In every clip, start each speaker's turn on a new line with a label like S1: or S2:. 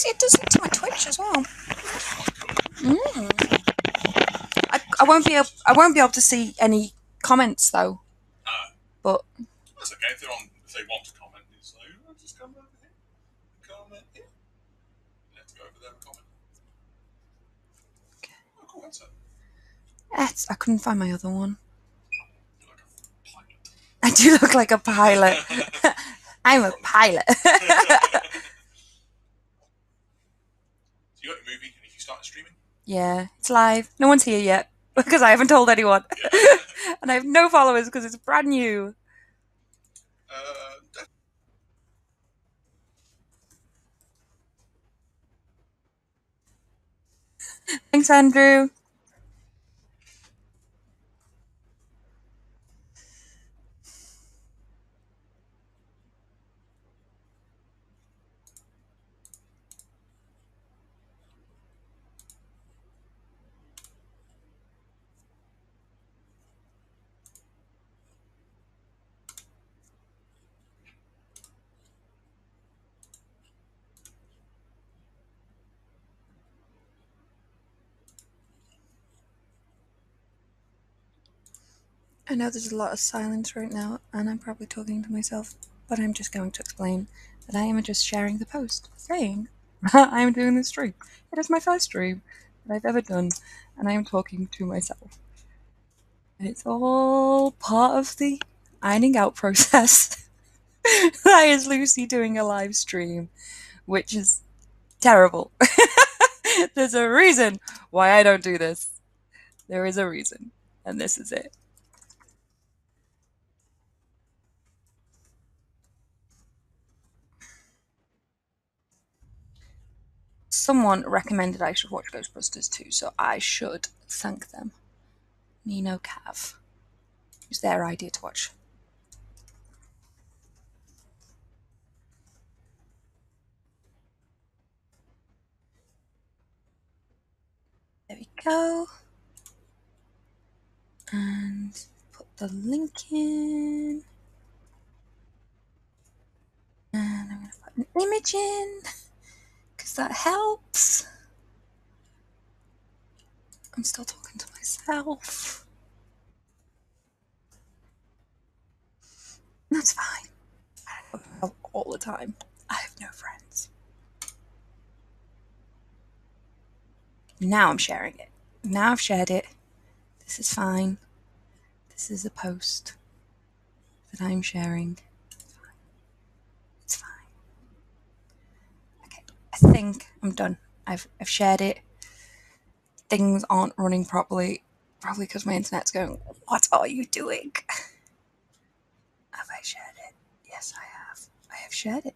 S1: it does it to my Twitch as well. I won't be able to see any comments though. But
S2: that's okay. If they want to comment, it's like, oh, just come over here, comment here. Let's go over there and comment.
S1: Okay.
S2: Oh, cool. That's it.
S1: I couldn't find my other one.
S2: You're like a pilot.
S1: I do look like a pilot. I'm a pilot.
S2: So you got your movie, and if you start streaming?
S1: Yeah, it's live. No one's here yet because I haven't told anyone. And I have no followers because it's brand new. Thanks, Andrew. I know there's a lot of silence right now, and I'm probably talking to myself, but I'm just going to explain that I am just sharing the post, saying I am doing this stream. It is my first stream that I've ever done, and I am talking to myself. And it's all part of the ironing out process. That is Lucy doing a live stream, which is terrible. There's a reason why I don't do this. There is a reason, and this is it. Someone recommended I should watch Ghostbusters too, so I should thank them. Nino Cav. It was their idea to watch. There we go. And put the link in. And I'm going to put an image in, because that helps. I'm still talking to myself. That's fine. I don't know all the time. I have no friends. Now I'm sharing it. Now I've shared it. This is fine. This is a post that I'm sharing. It's fine. Okay, I think I'm done. I've shared it. Things aren't running properly. Probably because my internet's going, what are you doing? Have I shared it? Yes, I have. I have shared it.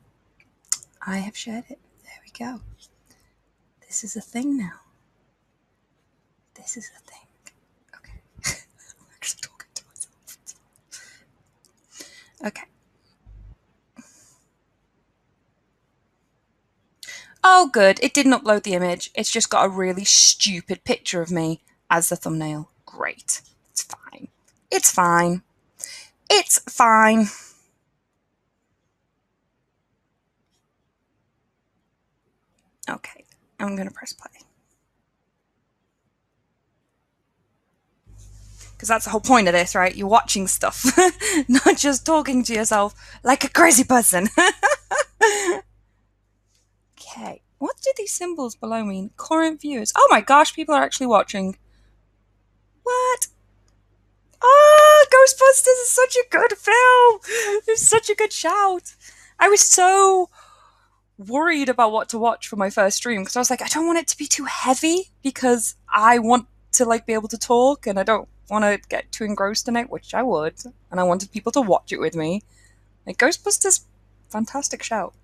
S1: I have shared it. There we go. This is a thing now. This is a thing. Okay. I'm actually talking to myself. Okay. Oh, good. It didn't upload the image. It's just got a really stupid picture of me as the thumbnail. Great. It's fine. It's fine. It's fine. Okay. I'm going to press play. Because that's the whole point of this, right? You're watching stuff, not just talking to yourself like a crazy person. Okay, what do these symbols below mean? Current viewers. Oh my gosh, people are actually watching. What? Oh, Ghostbusters is such a good film. It's such a good shout. I was so worried about what to watch for my first stream because I was like, I don't want it to be too heavy because I want to like be able to talk and I don't want to get too engrossed in it, which I would, and I wanted people to watch it with me. Like Ghostbusters, fantastic shout.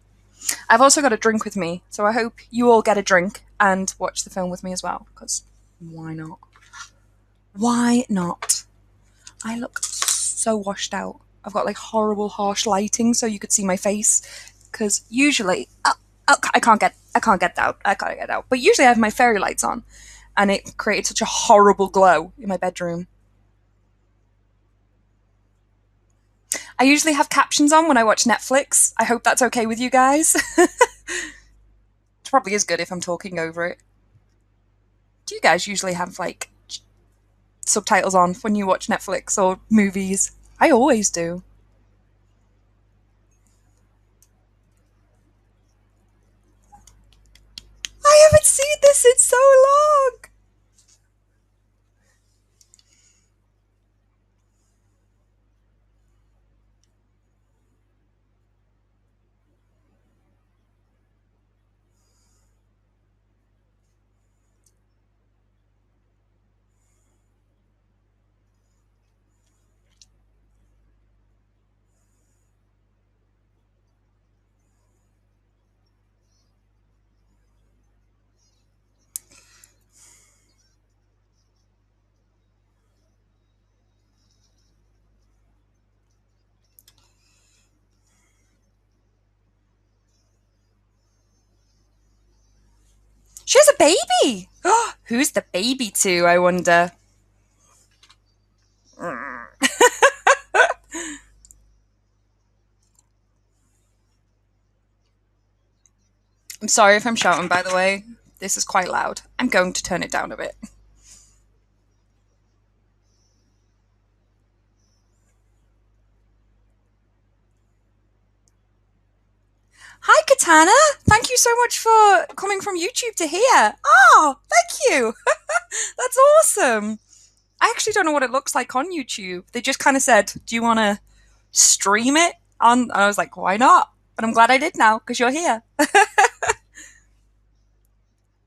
S1: I've also got a drink with me, so I hope you all get a drink and watch the film with me as well, because why not? Why not? I look so washed out. I've got like horrible harsh lighting so you could see my face, because usually I can't get out. But usually I have my fairy lights on, and it created such a horrible glow in my bedroom. I usually have captions on when I watch Netflix. I hope that's okay with you guys. probably is good if I'm talking over it. Do you guys usually have like subtitles on when you watch Netflix or movies? I always do. I haven't seen this in so long. She has a baby. Who's the baby to, I wonder? I'm sorry if I'm shouting, by the way. This is quite loud. I'm going to turn it down a bit. Hi, Katana. Thank you so much for coming from YouTube to here. Oh, thank you. That's awesome. I actually don't know what it looks like on YouTube. They just kind of said, "Do you want to stream it?" On, and I was like, "Why not?" And I'm glad I did now because you're here.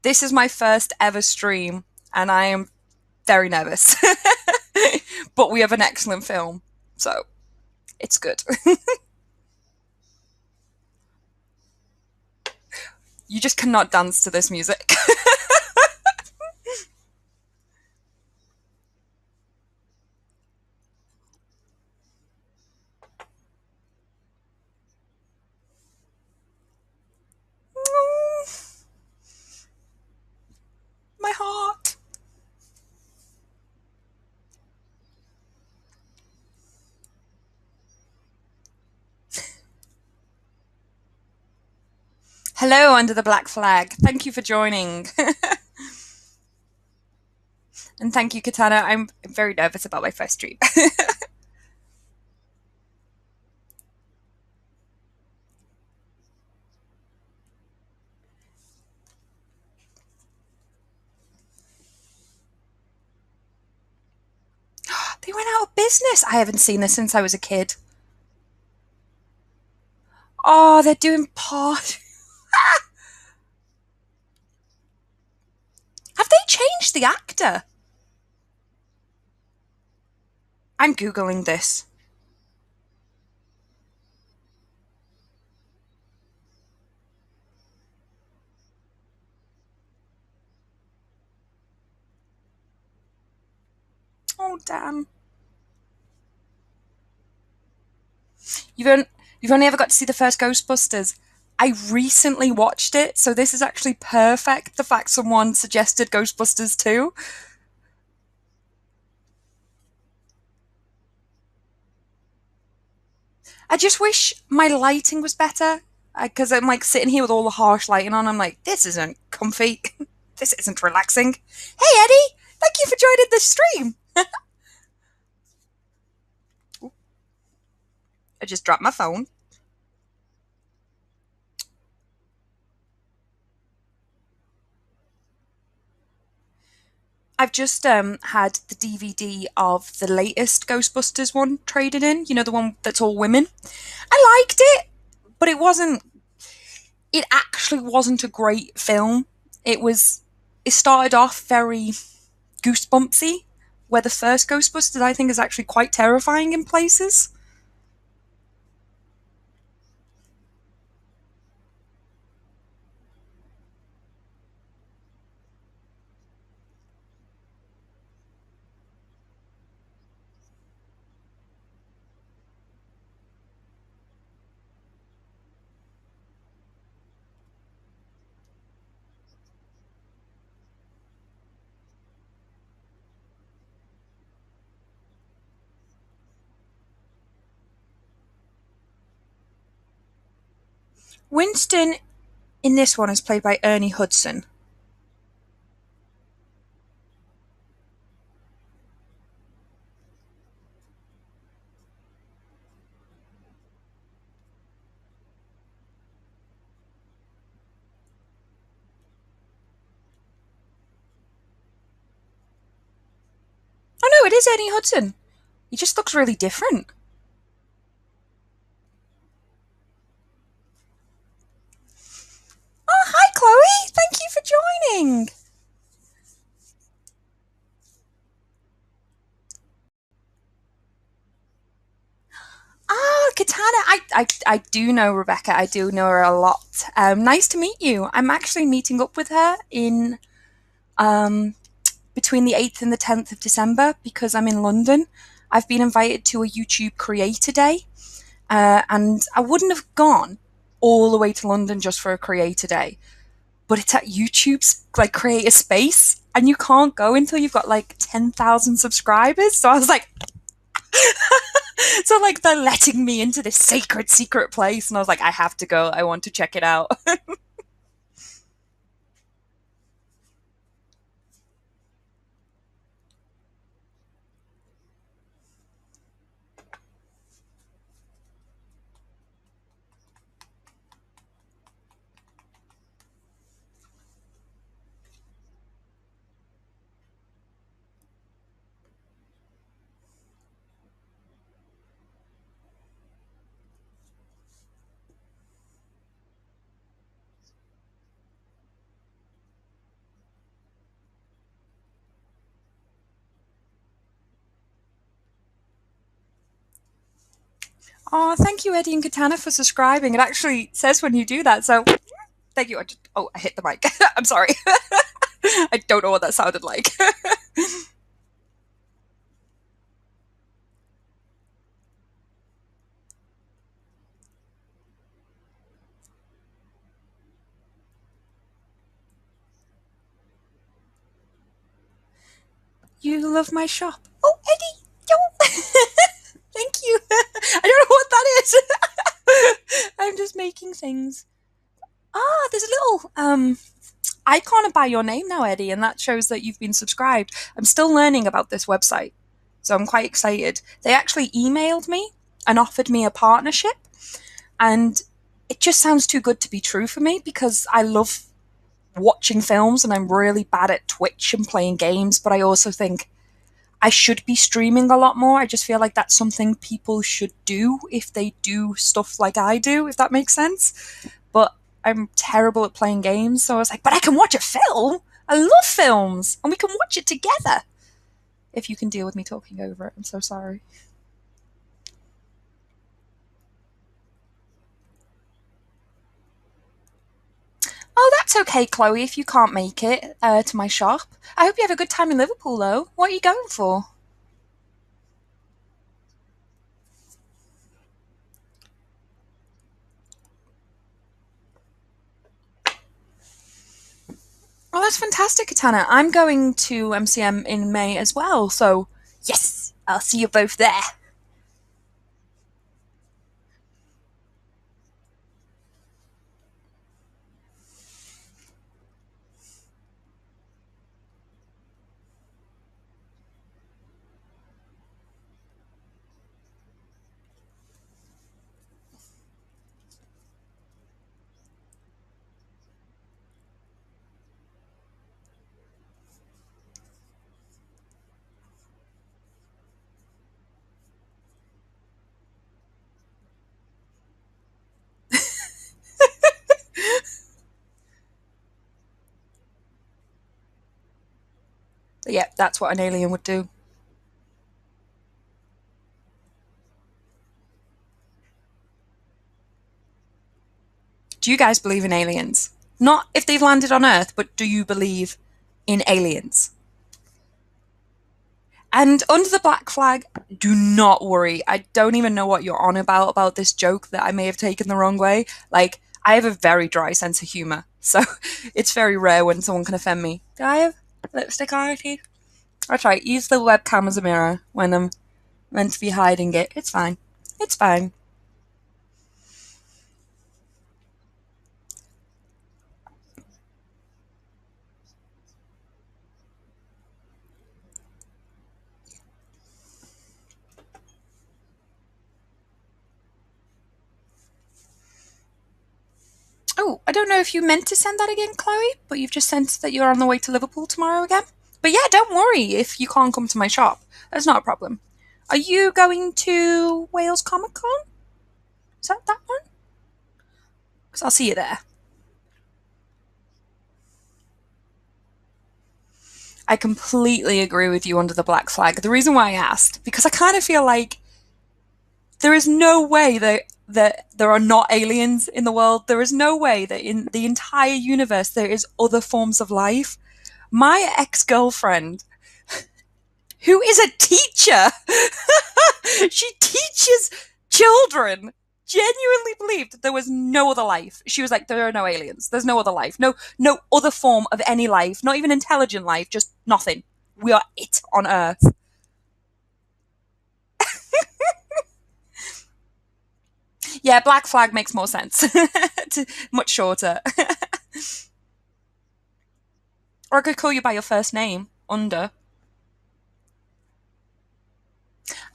S1: This is my first ever stream, and I am very nervous. But we have an excellent film, so it's good. You just cannot dance to this music. My heart. Hello, under the black flag. Thank you for joining. And thank you, Katana. I'm very nervous about my first stream. They went out of business. I haven't seen this since I was a kid. Oh, they're doing part. Have they changed the actor? I'm Googling this. Oh, damn. You've, on- you've only ever got to see the first Ghostbusters. I recently watched it, so this is actually perfect. The fact someone suggested Ghostbusters 2. I just wish my lighting was better because I'm like sitting here with all the harsh lighting on. I'm like, this isn't comfy. This isn't relaxing. Hey, Eddie, thank you for joining the stream. I just dropped my phone. I've just had the DVD of the latest Ghostbusters one traded in. You know, the one that's all women. I liked it, but it wasn't. It actually wasn't a great film. It was. It started off very goosebumpsy, where the first Ghostbusters I think is actually quite terrifying in places. Winston in this one is played by Ernie Hudson. Oh no, it is Ernie Hudson. He just looks really different. Oh, hi, Chloe. Thank you for joining. Ah, Katana. I do know Rebecca. I do know her a lot. Nice to meet you. I'm actually meeting up with her in um, between the 8th and the 10th of December because I'm in London. I've been invited to a YouTube Creator Day, and I wouldn't have gone all the way to London just for a Creator Day, but it's at YouTube's like Creator Space, and you can't go until you've got like 10,000 subscribers. So I was like, so like they're letting me into this sacred secret place, and I was like, I have to go. I want to check it out. Oh, thank you, Eddie and Katana, for subscribing. It actually says when you do that, so thank you. I hit the mic. I'm sorry. I don't know what that sounded like. You love my shop. Oh, Eddie, yo. Thank you. I don't know what that is. I'm just making things. Ah, there's a little icon by your name now, Eddie, and that shows that you've been subscribed. I'm still learning about this website, so I'm quite excited. They actually emailed me and offered me a partnership, and it just sounds too good to be true for me because I love watching films and I'm really bad at Twitch and playing games, but I also think I should be streaming a lot more. I just feel like that's something people should do if they do stuff like I do, if that makes sense. But I'm terrible at playing games, so I was like, but I can watch a film. I love films, and we can watch it together. If you can deal with me talking over it, I'm so sorry. Oh, that's okay, Chloe, if you can't make it to my shop. I hope you have a good time in Liverpool, though. What are you going for? Oh, that's fantastic, Katana. I'm going to MCM in May as well, so yes, I'll see you both there. But yeah, that's what an alien would do. Do you guys believe in aliens? Not if they've landed on Earth, but do you believe in aliens? And under the black flag, do not worry. I don't even know what you're on about this joke that I may have taken the wrong way. Like, I have a very dry sense of humor, so it's very rare when someone can offend me. Do I have lipstick on my teeth? I'll try. Use the webcam as a mirror when I'm meant to be hiding it. It's fine. It's fine. Oh, I don't know if you meant to send that again, Chloe, but you've just sent that you're on the way to Liverpool tomorrow again. But yeah, don't worry if you can't come to my shop. That's not a problem. Are you going to Wales Comic Con? Is that one? Because I'll see you there. I completely agree with you under the black flag. The reason why I asked, because I kind of feel like there is no way that there are not aliens in the world. There is no way that in the entire universe there is other forms of life. My ex-girlfriend, who is a teacher, she teaches children, genuinely believed there was no other life. She was like, there are no aliens. There's no other life. No other form of any life, not even intelligent life, just nothing. We are it on Earth. Yeah, black flag makes more sense. Much shorter. Or I could call you by your first name, Under.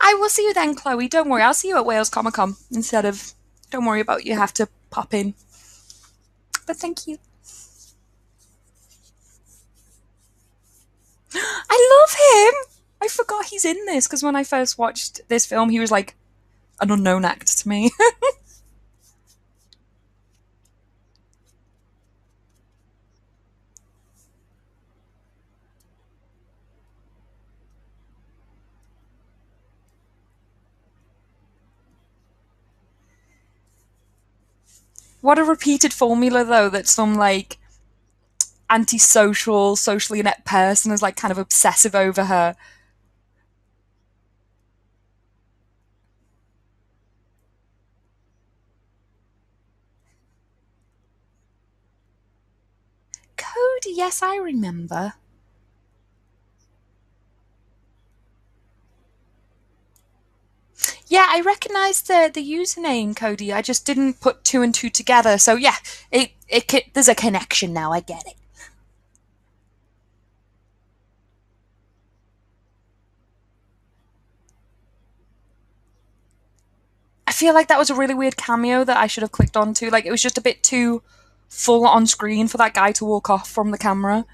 S1: I will see you then, Chloe. Don't worry. I'll see you at Wales Comic Con instead of. Don't worry about you have to pop in. But thank you. I love him. I forgot he's in this because when I first watched this film, he was like an unknown act to me. What a repeated formula, though, that some like antisocial, socially inept person is like kind of obsessive over her. Cody, yes, I remember. Yeah, I recognised the username, Cody. I just didn't put two and two together. So yeah, there's a connection now. I get it. I feel like that was a really weird cameo that I should have clicked onto. Like it was just a bit too full on screen for that guy to walk off from the camera.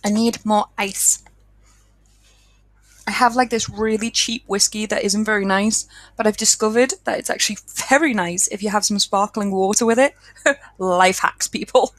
S1: I need more ice. I have like this really cheap whiskey that isn't very nice, but I've discovered that it's actually very nice if you have some sparkling water with it. Life hacks, people.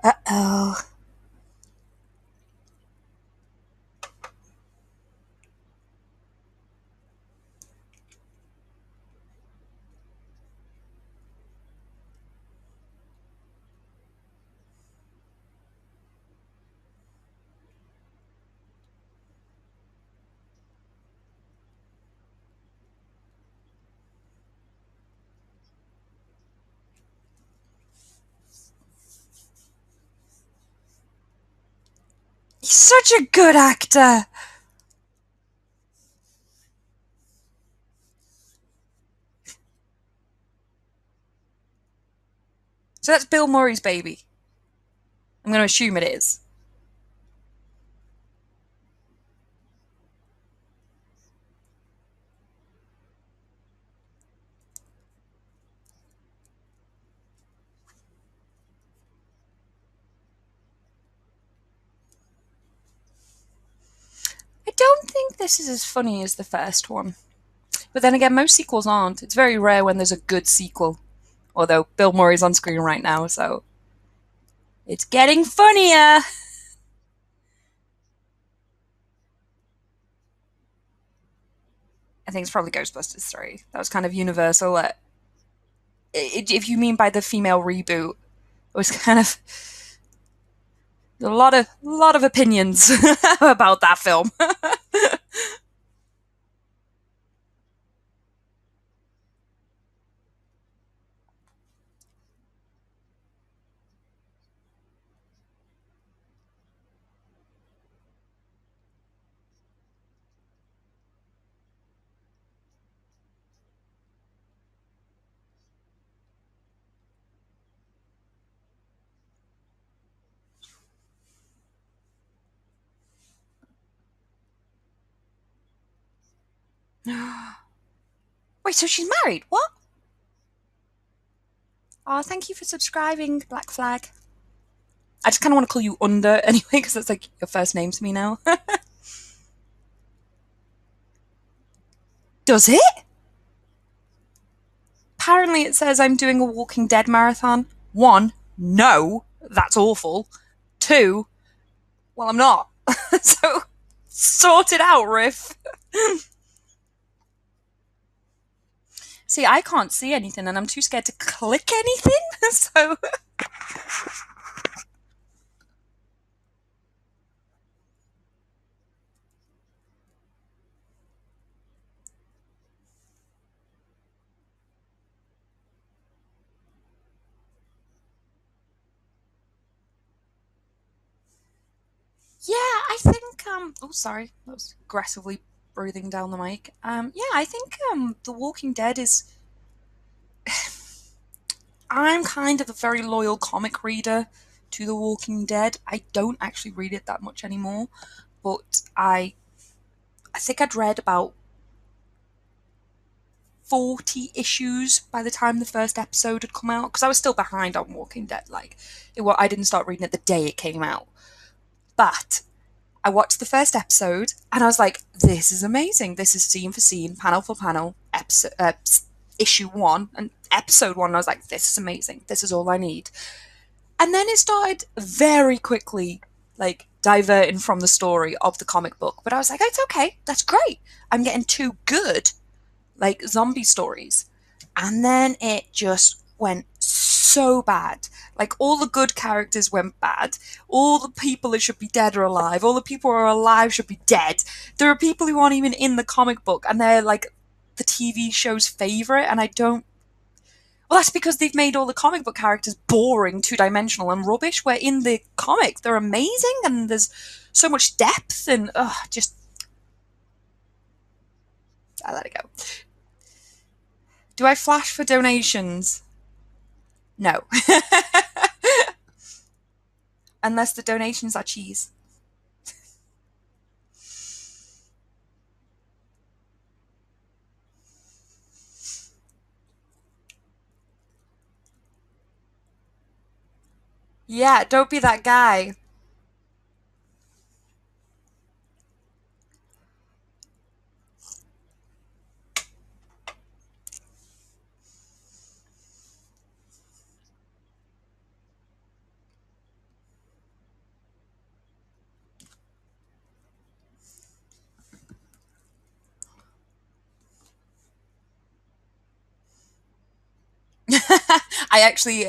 S1: Uh oh. He's such a good actor. So that's Bill Murray's baby. I'm going to assume it is. think this is as funny as the first one. But then again, most sequels aren't. It's very rare when there's a good sequel. Although Bill Murray's on screen right now, so it's getting funnier. I think it's probably Ghostbusters 3. That was kind of universal. If you mean by the female reboot, it was kind of a lot of opinions about that film. Wait, so she's married? What? Oh, thank you for subscribing, Black Flag. I just kind of want to call you Under anyway, because that's like your first name to me now. Does it? Apparently, it says I'm doing a Walking Dead marathon. One, no, that's awful. Two, well, I'm not. So, sort it out, Riff. See, I can't see anything and I'm too scared to click anything. So, yeah, I think, oh, sorry, I was aggressively breathing down the mic. Yeah, I think, The Walking Dead is. I'm kind of a very loyal comic reader to The Walking Dead. I don't actually read it that much anymore, but I think I'd read about 40 issues by the time the first episode had come out because I was still behind on Walking Dead. Like, I didn't start reading it the day it came out. But I watched the first episode and I was like, this is amazing. This is scene for scene, panel for panel, issue one and episode one. And I was like, this is amazing. This is all I need. And then it started very quickly, like, diverting from the story of the comic book. But I was like, it's okay. That's great. I'm getting two good, like, zombie stories. And then it just went so bad. Like, all the good characters went bad. All the people that should be dead are alive. All the people who are alive should be dead. There are people who aren't even in the comic book, and they're, like, the TV show's favourite, and I don't. Well, that's because they've made all the comic book characters boring, two-dimensional, and rubbish, where in the comic they're amazing, and there's so much depth, and, just. I let it go. Do I flash for donations? No. Unless the donations are cheese. Yeah, don't be that guy. I actually,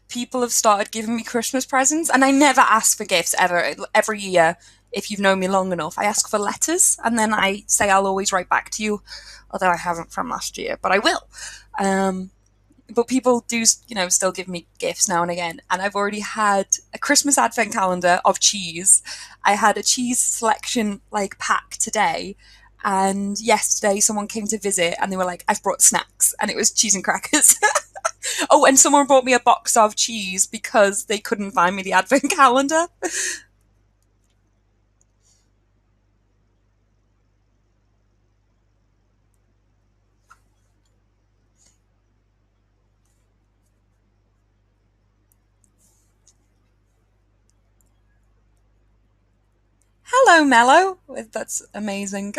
S1: people have started giving me Christmas presents, and I never ask for gifts ever. Every year, if you've known me long enough, I ask for letters, and then I say I'll always write back to you, although I haven't from last year, but I will. Um, but people do, still give me gifts now and again. And I've already had a Christmas advent calendar of cheese. I had a cheese selection like pack today. And yesterday, someone came to visit and they were like, I've brought snacks. And it was cheese and crackers. Oh, and someone brought me a box of cheese because they couldn't find me the advent calendar. Hello, Mello. That's amazing.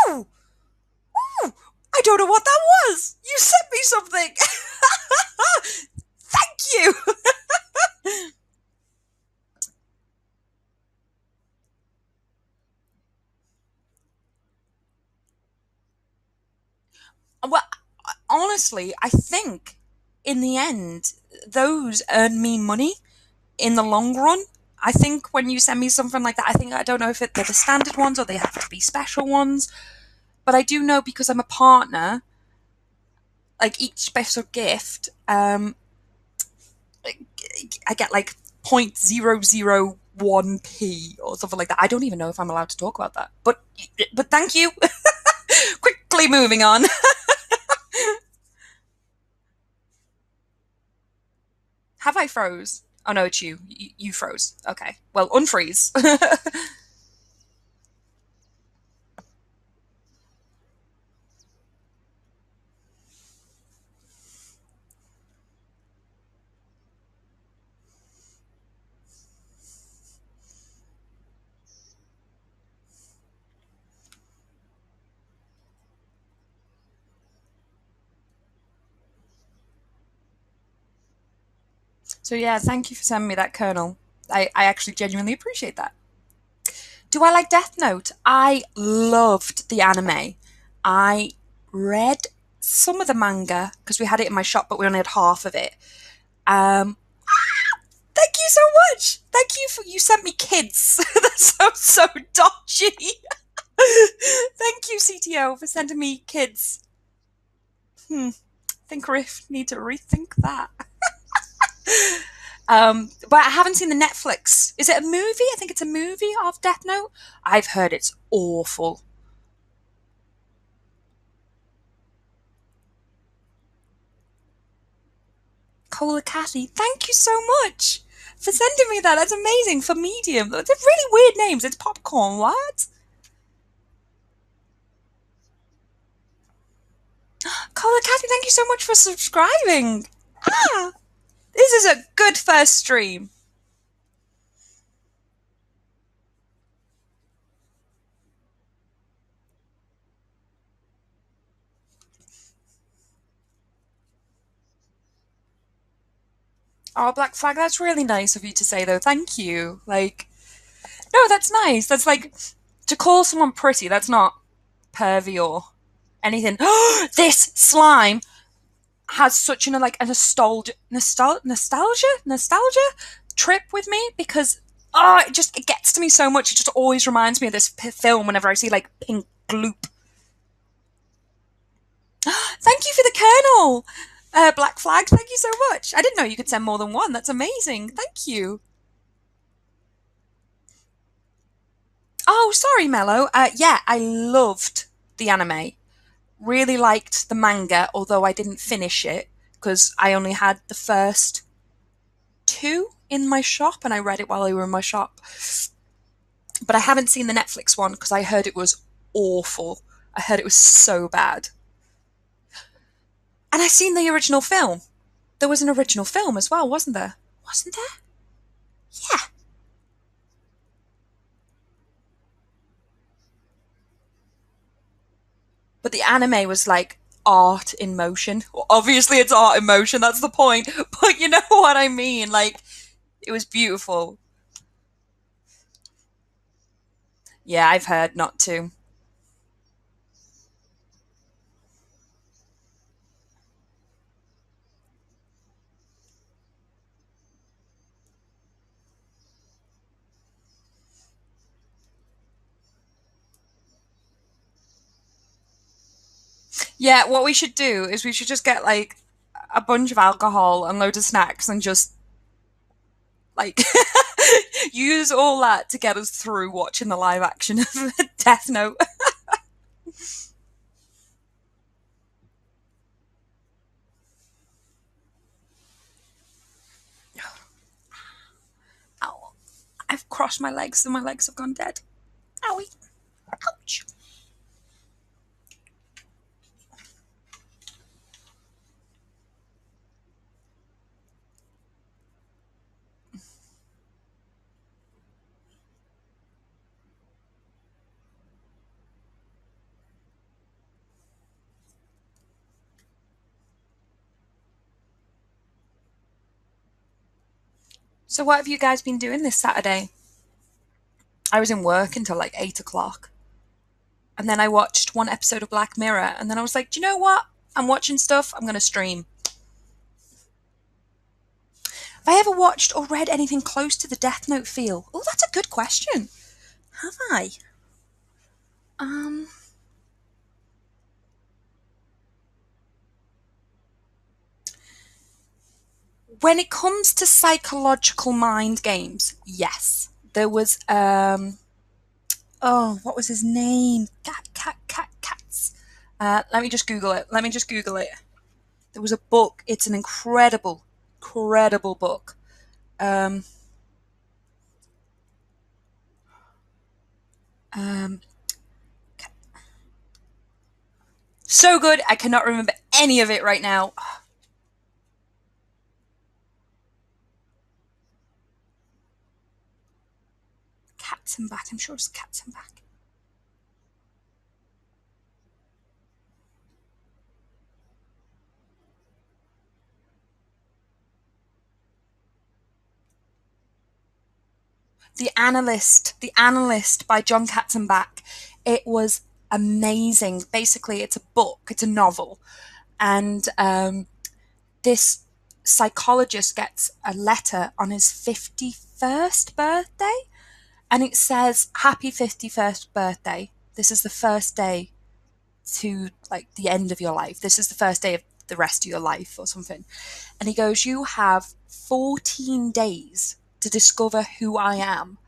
S1: Ooh, ooh, I don't know what that was. You sent me something. Thank you. Well, honestly, I think in the end, those earn me money in the long run. I think when you send me something like that, I don't know if they're the standard ones or they have to be special ones, but I do know because I'm a partner, like each special gift, I get like 0.001p or something like that. I don't even know if I'm allowed to talk about that, but thank you. Quickly moving on. Have I froze? Oh no, it's you. You froze. Okay. Well, unfreeze. So yeah, thank you for sending me that, Colonel. I actually genuinely appreciate that. Do I like Death Note? I loved the anime. I read some of the manga because we had it in my shop, but we only had half of it. Um, Thank you so much. Thank you for you sent me kids. That sounds so dodgy. Thank you, CTO, for sending me kids. Hmm. Think Riff need to rethink that. But I haven't seen the Netflix. Is it a movie? I think it's a movie of Death Note. I've heard it's awful. Cola Cathy, thank you so much for sending me that. That's amazing for Medium. They're really weird names. It's popcorn. What? Cola Cathy, thank you so much for subscribing. Ah, this is a good first stream. Oh, Black Flag, that's really nice of you to say, though. Thank you. Like, no, that's nice. That's like to call someone pretty. That's not pervy or anything. This slime has such an like a nostalgia trip with me because it gets to me so much. It just always reminds me of this film whenever I see like pink gloop. Thank you for the kernel, Black Flag. Thank you so much. I didn't know you could send more than one. That's amazing. Thank you. Oh, sorry, Mello. Yeah, I loved the anime. Really liked the manga, although I didn't finish it because I only had the first two in my shop and I read it while I were in my shop. But I haven't seen the Netflix one because I heard it was awful. I heard it was so bad. And I seen the original film. There was an original film as well, wasn't there? Wasn't there? Yeah. But the anime was like art in motion. Well, obviously, it's art in motion. That's the point. But you know what I mean. Like it was beautiful. Yeah, I've heard not to. Yeah, what we should do is we should just get like a bunch of alcohol and loads of snacks and just like use all that to get us through watching the live action of Death Note. Ow. I've crossed my legs and my legs have gone dead. Owie. Ouch. So, what have you guys been doing this Saturday? I was in work until like 8 o'clock. And then I watched one episode of Black Mirror. And then I was like, do you know what? I'm watching stuff. I'm going to stream. Have I ever watched or read anything close to the Death Note feel? Oh, that's a good question. Have I? Um, when it comes to psychological mind games, yes. There was, oh, what was his name? Cats. Let me just Google it. Let me just Google it. There was a book. It's an incredible book. Um, um, so good. I cannot remember any of it right now. Cats and Back. I'm sure it's Cats and Back. The Analyst by John Katzenbach. It was amazing. Basically, it's a book, it's a novel, and this psychologist gets a letter on his 51st birthday, and it says, "Happy 51st birthday. This is the first day to like the end of your life. This is the first day of the rest of your life," or something. And he goes, "You have 14 days to discover who I am.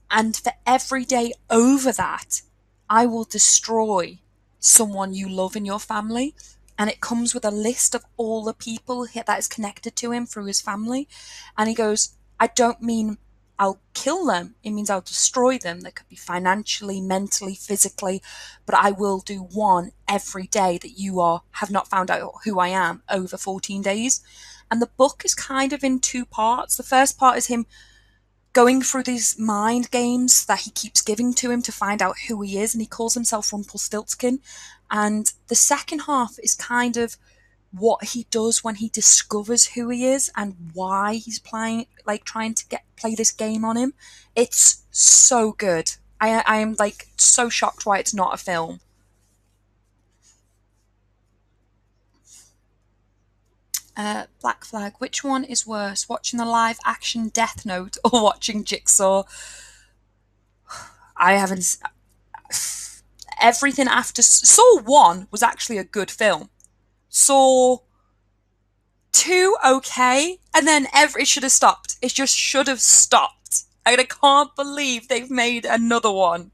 S1: And for every day over that, I will destroy someone you love in your family." And it comes with a list of all the people that is connected to him through his family. And he goes, "I don't mean I'll kill them. It means I'll destroy them. That could be financially, mentally, physically, but I will do one every day that you have not found out who I am over 14 days." And the book is kind of in two parts. The first part is him going through these mind games that he keeps giving to him to find out who he is, and he calls himself Rumpelstiltskin. And the second half is kind of what he does when he discovers who he is and why he's playing, like trying to play this game on him. It's so good. I am like so shocked why it's not a film. Black Flag. Which one is worse, watching the live action Death Note or watching Jigsaw? I haven't. Everything after Saw 1 was actually a good film. Saw 2, okay. And then it should have stopped. It just should have stopped. And I can't believe they've made another one.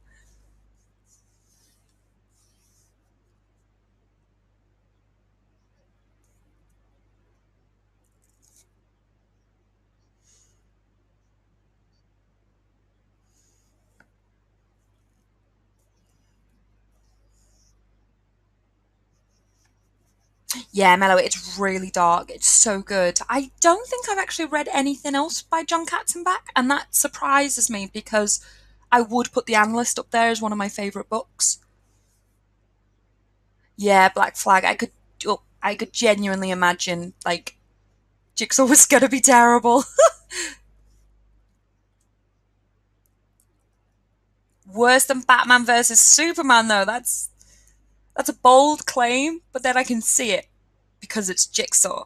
S1: Yeah, Mellow, it's really dark. It's so good. I don't think I've actually read anything else by John Katzenbach, and that surprises me because I would put The Analyst up there as one of my favourite books. Yeah, Black Flag. I could genuinely imagine like Jigsaw was gonna be terrible. Worse than Batman versus Superman, though. That's a bold claim, but then I can see it because it's Jigsaw.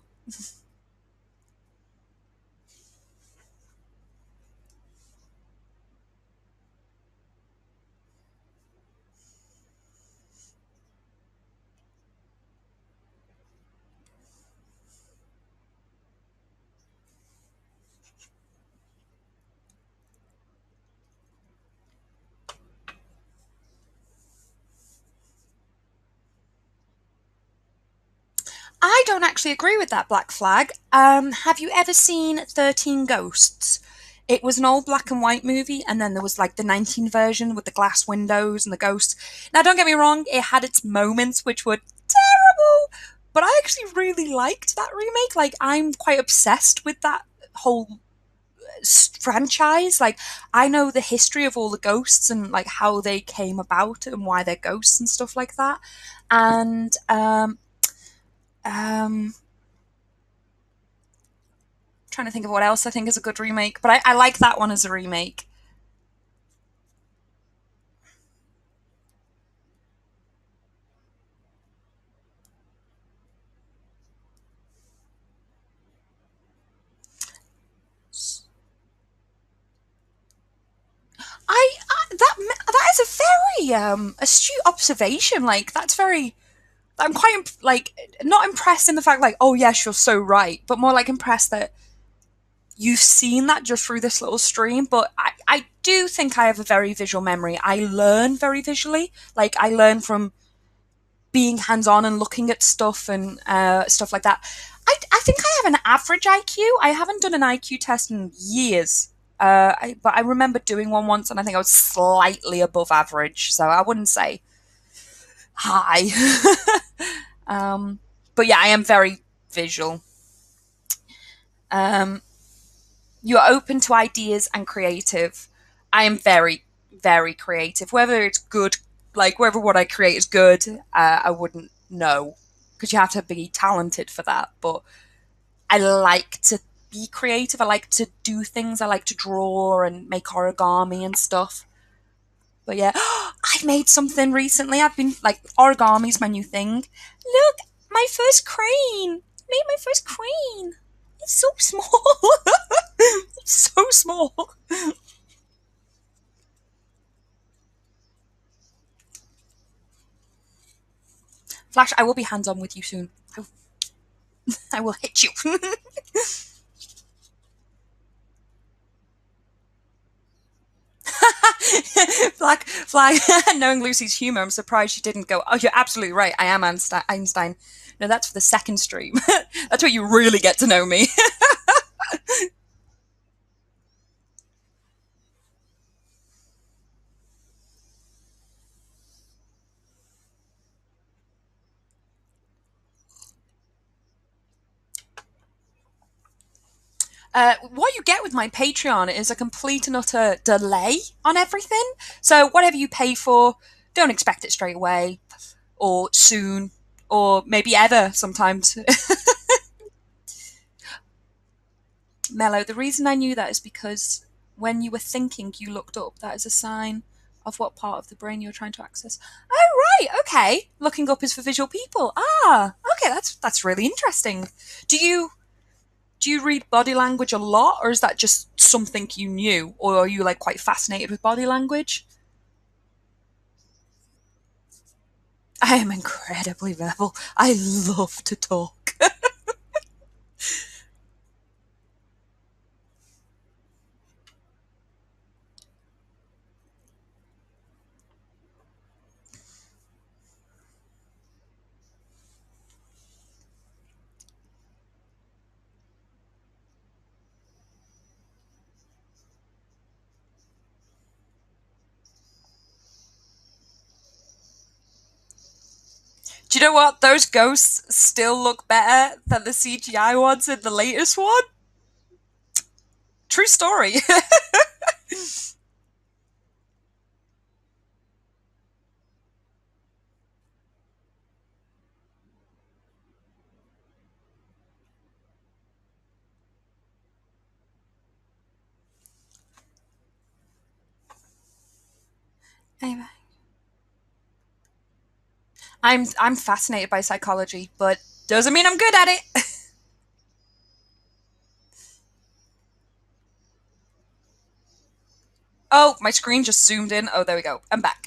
S1: I don't actually agree with that, Black Flag. Have you ever seen 13 Ghosts? It was an old black and white movie, and then there was like the 19 version with the glass windows and the ghosts. Now, don't get me wrong, it had its moments which were terrible, but I actually really liked that remake. Like, I'm quite obsessed with that whole franchise. Like, I know the history of all the ghosts and like how they came about and why they're ghosts and stuff like that. And um, trying to think of what else I think is a good remake, but I like that one as a remake. That is a very astute observation. Like that's very. I'm quite like not impressed in the fact like oh yes you're so right, but more like impressed that you've seen that just through this little stream. But I do think I have a very visual memory. I learn very visually. Like I learn from being hands on and looking at stuff and stuff like that. I think I have an average IQ. I haven't done an IQ test in years. But I remember doing one once and I think I was slightly above average. So I wouldn't say high. um, but yeah, I am very visual. Um, you're open to ideas and creative. I am very, very creative. Whether it's good, like whether what I create is good, I wouldn't know because you have to be talented for that. But I like to be creative. I like to do things. I like to draw and make origami and stuff. But yeah, I made something recently. I've been like origami's my new thing. Look, my first crane. Made my first crane. It's so small. It's so small. Flash, I will be hands on with you soon. I will hit you. Flag, knowing Lucy's humour, I'm surprised she didn't go, oh, you're absolutely right. I am Einstein. No, that's for the second stream. That's where you really get to know me. What you get with my Patreon is a complete and utter delay on everything. So whatever you pay for, don't expect it straight away or soon or maybe ever sometimes. Mellow, the reason I knew that is because when you were thinking, you looked up. That is a sign of what part of the brain you're trying to access. Oh, right, okay. Looking up is for visual people. Ah, okay, that's really interesting. Do you do you read body language a lot, or is that just something you knew, or are you like quite fascinated with body language? I am incredibly verbal. I love to talk. Do you know what? Those ghosts still look better than the CGI ones in the latest one. True story. Anyway, I'm fascinated by psychology, but doesn't mean I'm good at it. Oh, my screen just zoomed in. Oh, there we go. I'm back.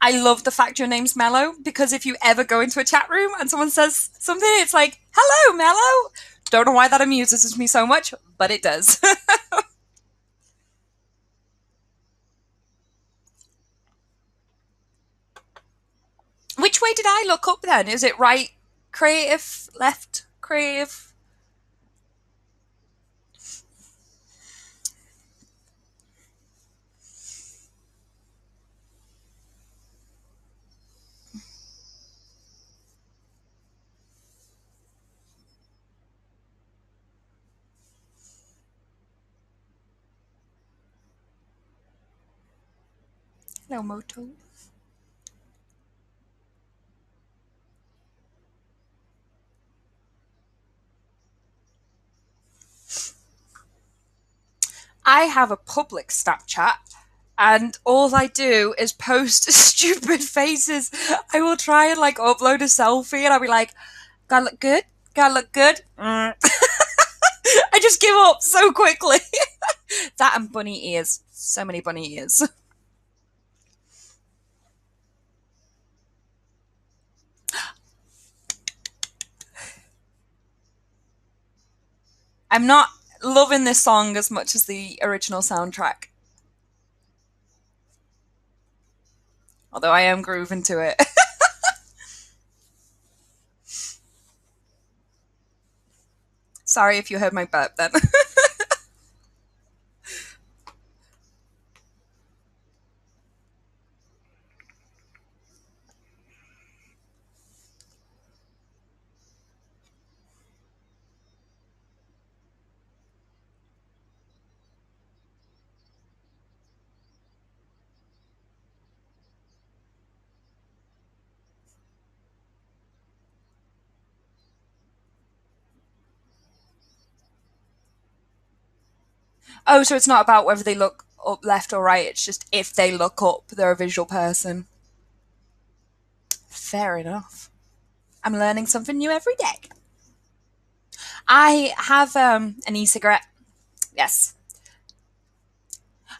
S1: I love the fact your name's Mellow because if you ever go into a chat room and someone says something, it's like, hello, Mellow. Don't know why that amuses me so much, but it does. Which way did I look up then? Is it right creative, left creative? Hello, Moto. I have a public Snapchat, and all I do is post stupid faces. I will try and like upload a selfie, and I'll be like, "Gotta look good, gotta look good." I just give up so quickly. That and bunny ears. So many bunny ears. I'm not loving this song as much as the original soundtrack, although I am grooving to it. Sorry if you heard my burp then. Oh, so it's not about whether they look up left or right, it's just if they look up, they're a visual person. Fair enough. I'm learning something new every day. I have an e-cigarette. Yes.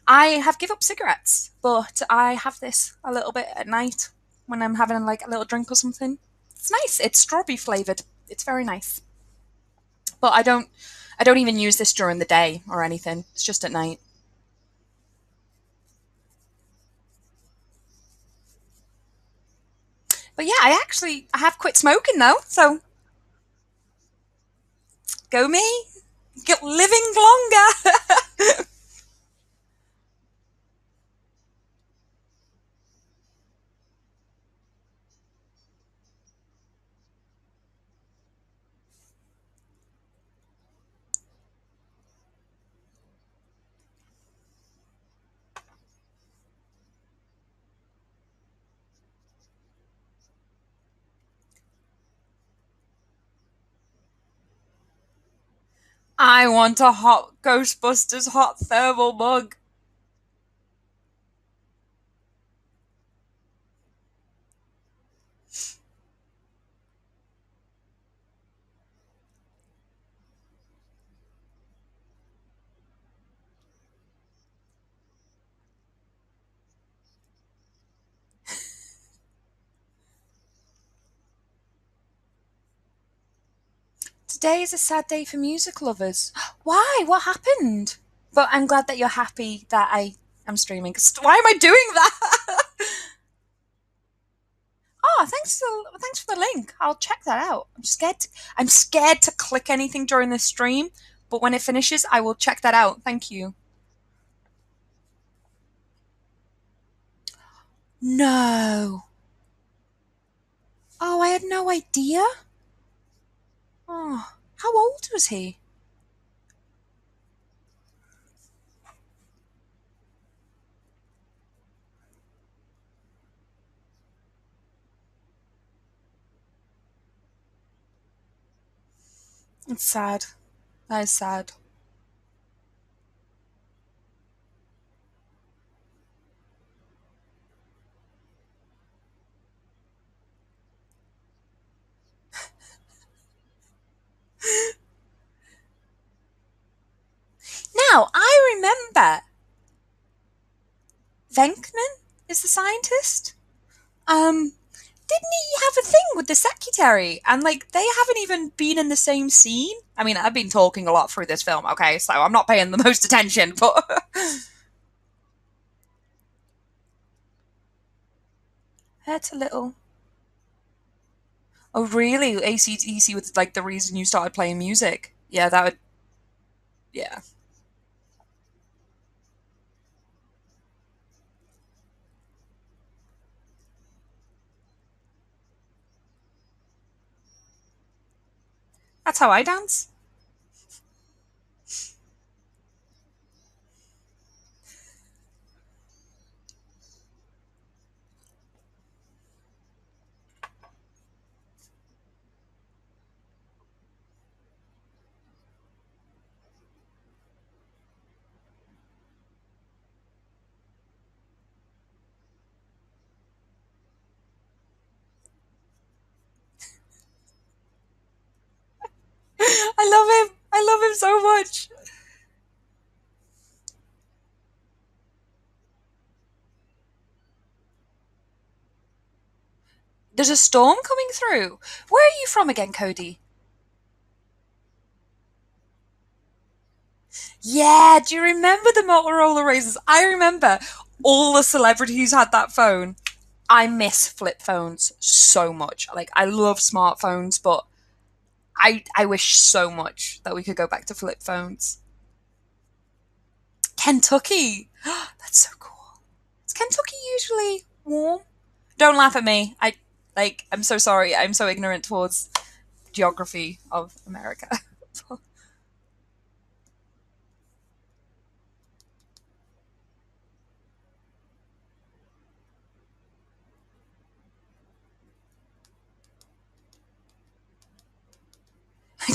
S1: I have give up cigarettes, but I have this a little bit at night when I'm having like a little drink or something. It's nice. It's strawberry flavored. It's very nice. But I don't even use this during the day or anything. It's just at night. But yeah, I have quit smoking though. So go me. Get living longer. I want a hot Ghostbusters hot thermal mug. Today is a sad day for music lovers. Why? What happened? But I'm glad that you're happy that I am streaming. 'Cause why am I doing that? Oh, thanks for the link. I'll check that out. I'm scared to click anything during this stream, but when it finishes, I will check that out. Thank you. No. Oh, I had no idea. Oh, how old was he? It's sad. That is sad. Now, I remember Venkman is the scientist. Um, didn't he have a thing with the secretary? And like they haven't even been in the same scene. I mean, I've been talking a lot through this film, okay, so I'm not paying the most attention, but that's a little. Oh, really? ACDC was like the reason you started playing music? Yeah, that would. Yeah, that's how I dance. love him. I love him so much. There's a storm coming through. Where are you from again, Cody? Yeah, do you remember the Motorola Razrs? I remember all the celebrities had that phone. I miss flip phones so much. Like, I love smartphones, but I wish so much that we could go back to flip phones. Kentucky! That's so cool. Is Kentucky usually warm? Don't laugh at me. I'm so sorry. I'm so ignorant towards geography of America.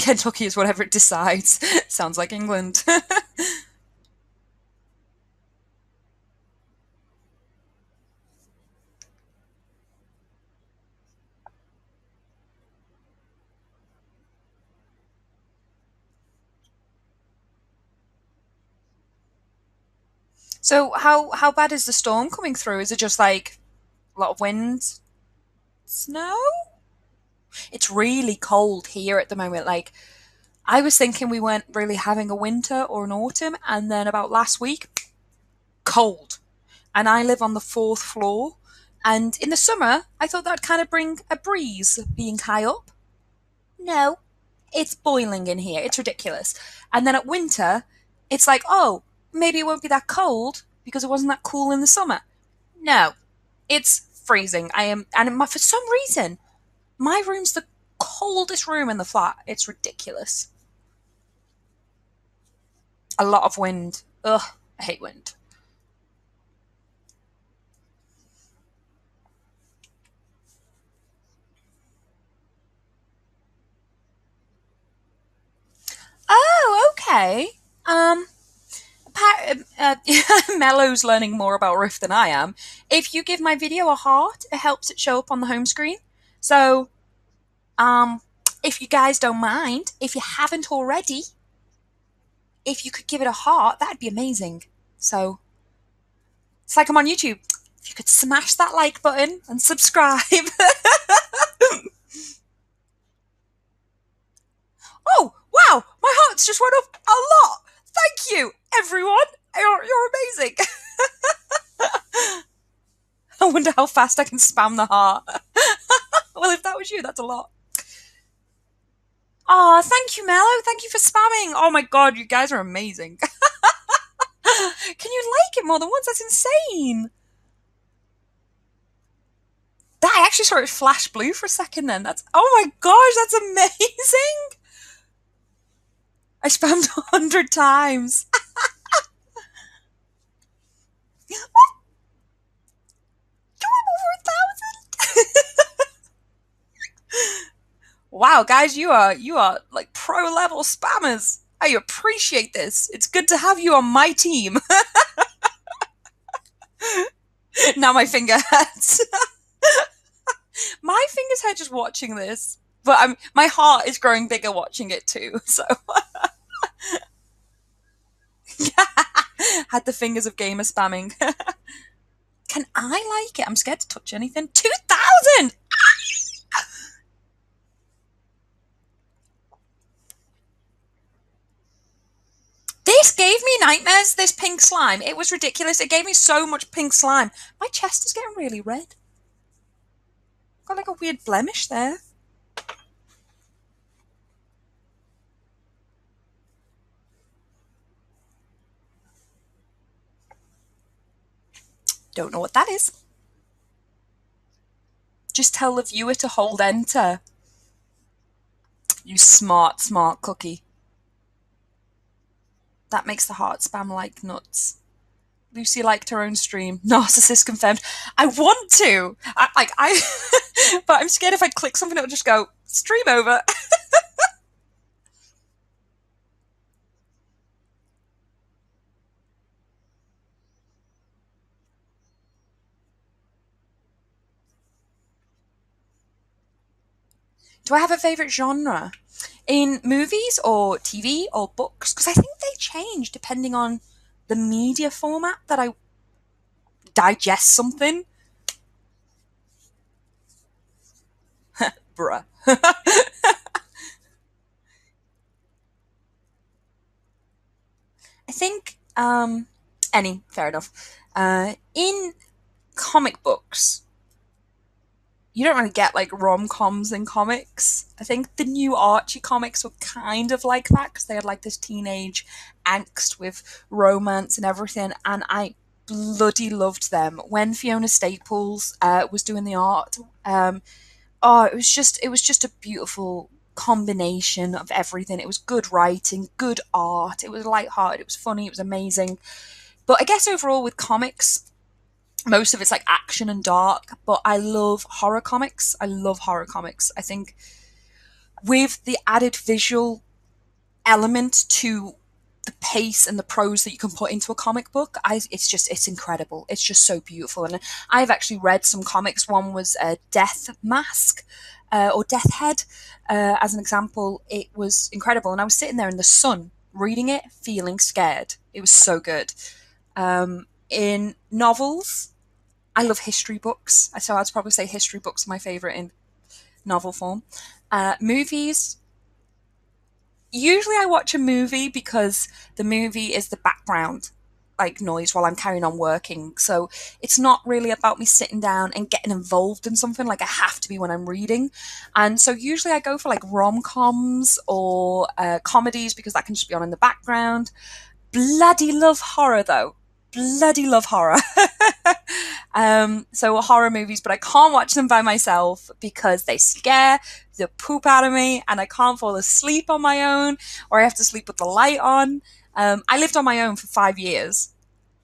S1: Kentucky is whatever it decides. Sounds like England. So how bad is the storm coming through? Is it just like a lot of wind, snow? It's really cold here at the moment. Like, I was thinking we weren't really having a winter or an autumn, and then about last week, cold. And I live on the fourth floor, and in the summer, I thought that'd kind of bring a breeze being high up. No, it's boiling in here. It's ridiculous. And then at winter, it's like, oh, maybe it won't be that cold because it wasn't that cool in the summer. No, it's freezing. For some reason, my room's the coldest room in the flat. It's ridiculous. A lot of wind. Ugh, I hate wind. Oh, okay. Um, Mellow's learning more about Rift than I am. If you give my video a heart, it helps it show up on the home screen. So, um, if you guys don't mind, if you haven't already, if you could give it a heart, that'd be amazing. So, it's like I'm on YouTube. If you could smash that like button and subscribe. Oh, wow! My heart's just went up a lot! Thank you, everyone! You're amazing! I wonder how fast I can spam the heart. Well, if that was you, that's a lot. Oh, thank you, Mello. Thank you for spamming. Oh my god, you guys are amazing. Can you like it more than once? That's insane. That I actually saw it flash blue for a second then. That's oh my gosh, that's amazing. I spammed 100 times. Over 1,000. Wow, guys, you are like pro level spammers. I appreciate this. It's good to have you on my team. Now my finger hurts. My fingers hurt just watching this, but my heart is growing bigger watching it too. So had the fingers of gamer spamming. Can I like it? I'm scared to touch anything. 2,000. This gave me nightmares. This pink slime. It was ridiculous. It gave me so much pink slime. My chest is getting really red. Got like a weird blemish there. Don't know what that is. Just tell the viewer to hold enter. You smart, smart cookie. That makes the heart spam like nuts. Lucy liked her own stream. Narcissist confirmed. I want to. But I'm scared if I click something, it'll just go stream over. Do I have a favorite genre in movies or TV or books? Because I think they change depending on the media format that I digest something. Bruh. I think any fair enough. In comic books, you don't really get like rom coms in comics. I think the new Archie comics were kind of like that because they had like this teenage angst with romance and everything, and I bloody loved them. When Fiona Staples was doing the art, oh, it was just a beautiful combination of everything. It was good writing, good art. It was light-hearted. It was funny. It was amazing. But I guess overall with comics, most of it's like action and dark, but I love horror comics. I love horror comics. I think with the added visual element to the pace and the prose that you can put into a comic book, it's incredible. It's just so beautiful. And I've actually read some comics. One was Death Mask or Death Head, as an example. It was incredible. And I was sitting there in the sun reading it, feeling scared. It was so good. In novels, I love history books. So I'd probably say history books are my favorite in novel form. Movies, usually I watch a movie because the movie is the background like noise while I'm carrying on working. So it's not really about me sitting down and getting involved in something like I have to be when I'm reading. And so usually I go for like rom-coms or comedies because that can just be on in the background. Bloody love horror though. Bloody love horror. So horror movies, but I can't watch them by myself because they scare the poop out of me and I can't fall asleep on my own or I have to sleep with the light on. I lived on my own for 5 years.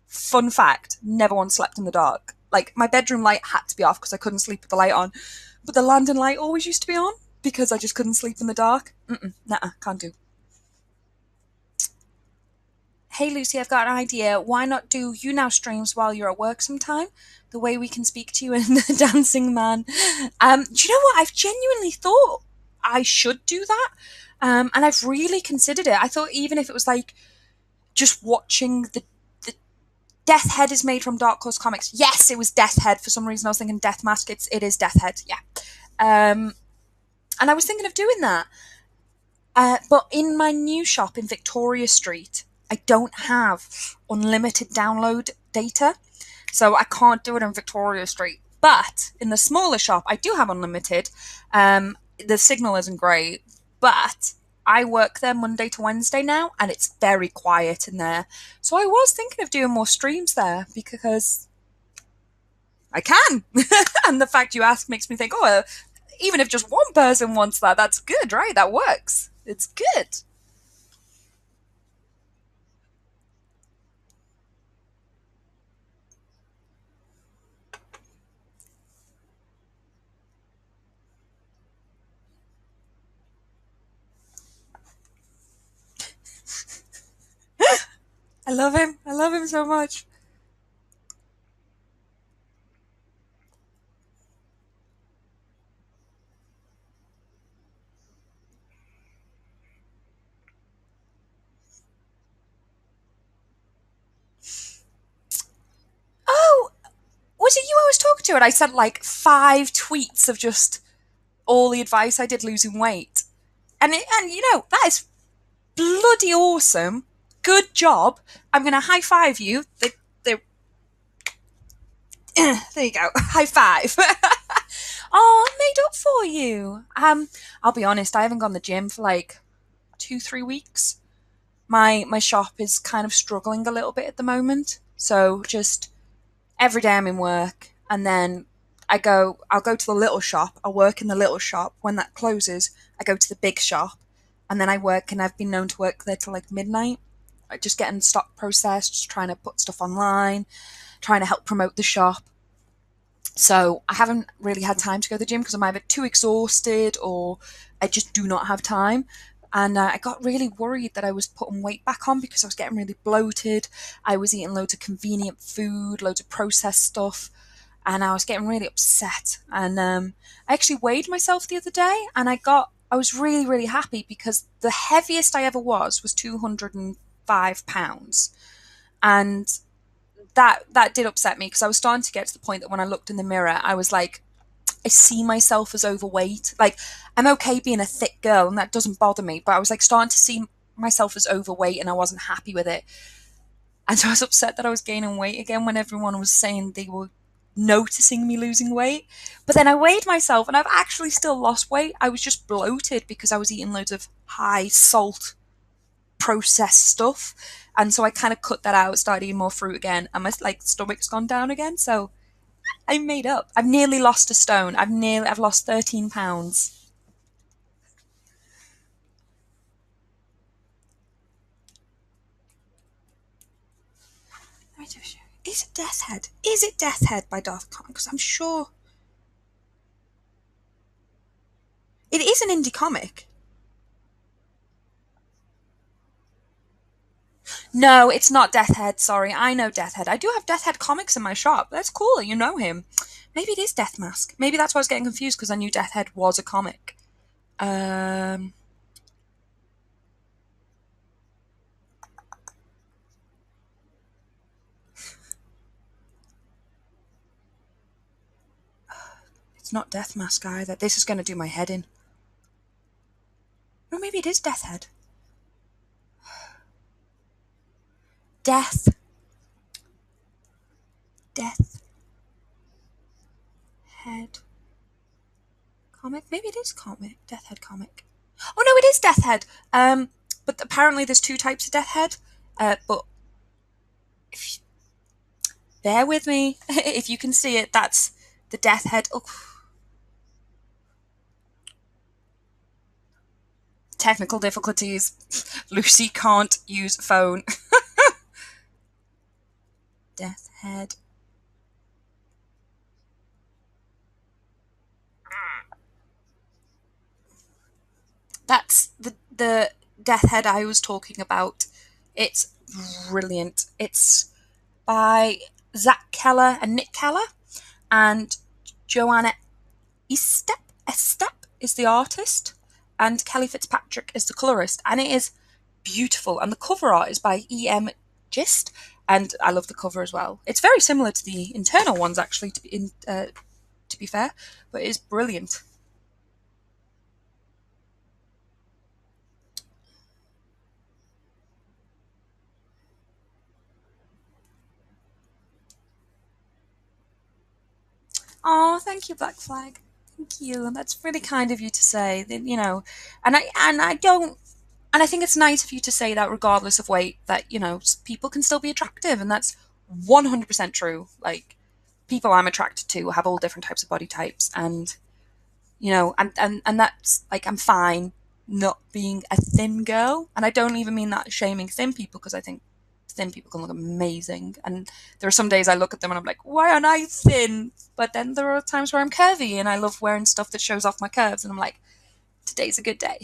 S1: Fun fact, never once slept in the dark. Like my bedroom light had to be off because I couldn't sleep with the light on, but the landing light always used to be on because I just couldn't sleep in the dark. Nah, can't do. Hey Lucy, I've got an idea. Why not do you now streams while you're at work sometime? The way we can speak to you and the dancing man. Do you know what? I've genuinely thought I should do that. And I've really considered it. I thought even if it was like just watching the Death Head is made from Dark Horse Comics. Yes, it was Death Head. For some reason I was thinking Death Mask. It is Death Head, yeah. And I was thinking of doing that. But in my new shop in Victoria Street, I don't have unlimited download data, so I can't do it in Victoria Street. But in the smaller shop, I do have unlimited. The signal isn't great, but I work there Monday to Wednesday now, and it's very quiet in there. So I was thinking of doing more streams there because I can. And the fact you ask makes me think, oh, even if just one person wants that, that's good, right? That works. It's good. I love him. I love him so much. Oh, was it you I was talking to? And I sent like 5 tweets of just all the advice I did losing weight. And you know, that is bloody awesome. Good job. I'm going to high five you. There you go. High five. Oh, I made up for you. I'll be honest, I haven't gone to the gym for like 2, 3 weeks. My shop is kind of struggling a little bit at the moment. So just every day I'm in work and then I'll go to the little shop, I'll work in the little shop. When that closes, I go to the big shop and then I work and I've been known to work there till like midnight. Like just getting stock processed, just trying to put stuff online, trying to help promote the shop. So I haven't really had time to go to the gym because I'm either too exhausted or I just do not have time. And I got really worried that I was putting weight back on because I was getting really bloated. I was eating loads of convenient food, loads of processed stuff. and I was getting really upset. And I actually weighed myself the other day, and I was really, really happy because the heaviest I ever was 205 pounds. And that did upset me because I was starting to get to the point that when I looked in the mirror, I was like, I see myself as overweight. Like, I'm okay being a thick girl and that doesn't bother me, but I was like starting to see myself as overweight and I wasn't happy with it. And so I was upset that I was gaining weight again when everyone was saying they were noticing me losing weight. But then I weighed myself and I've actually still lost weight. I was just bloated because I was eating loads of high salt processed stuff. And so I kind of cut that out, started eating more fruit again, and my like stomach's gone down again. So I made up. I've nearly lost a stone. I've lost 13 pounds. Is it Death Head? Is it Death Head by Darth Comics? Because I'm sure it is an indie comic. No, it's not Death Head. Sorry, I know Death Head. I do have Death Head comics in my shop. That's cool. You know him. Maybe it is Death Mask. Maybe that's why I was getting confused because I knew Death Head was a comic. Um, it's not Death Mask either. This is going to do my head in. No, maybe it is Death Head. Death. Death Head comic. Maybe it is comic. Death Head comic. Oh no, it is Death Head. But apparently there's two types of Death Head. But if you, bear with me, if you can see it, that's the Death Head. Oh, technical difficulties. Lucy can't use phone. Death Head. That's the Death Head I was talking about. It's brilliant. It's by Zach Keller and Nick Keller, and Joanna Estep is the artist, and Kelly Fitzpatrick is the colorist, and it is beautiful. And the cover art is by E.M. Gist, and I love the cover as well. It's very similar to the internal ones, actually, to be fair, but it is brilliant. Oh, thank you, Black Flag. Thank you. That's really kind of you to say. And I don't. And I think it's nice of you to say that, regardless of weight, that people can still be attractive, and that's 100% true. Like, people I'm attracted to have all different types of body types, and and that's like, I'm fine not being a thin girl, and I don't even mean that shaming thin people because I think thin people can look amazing, and there are some days I look at them and I'm like, why aren't I thin? But then there are times where I'm curvy and I love wearing stuff that shows off my curves, and I'm like, today's a good day.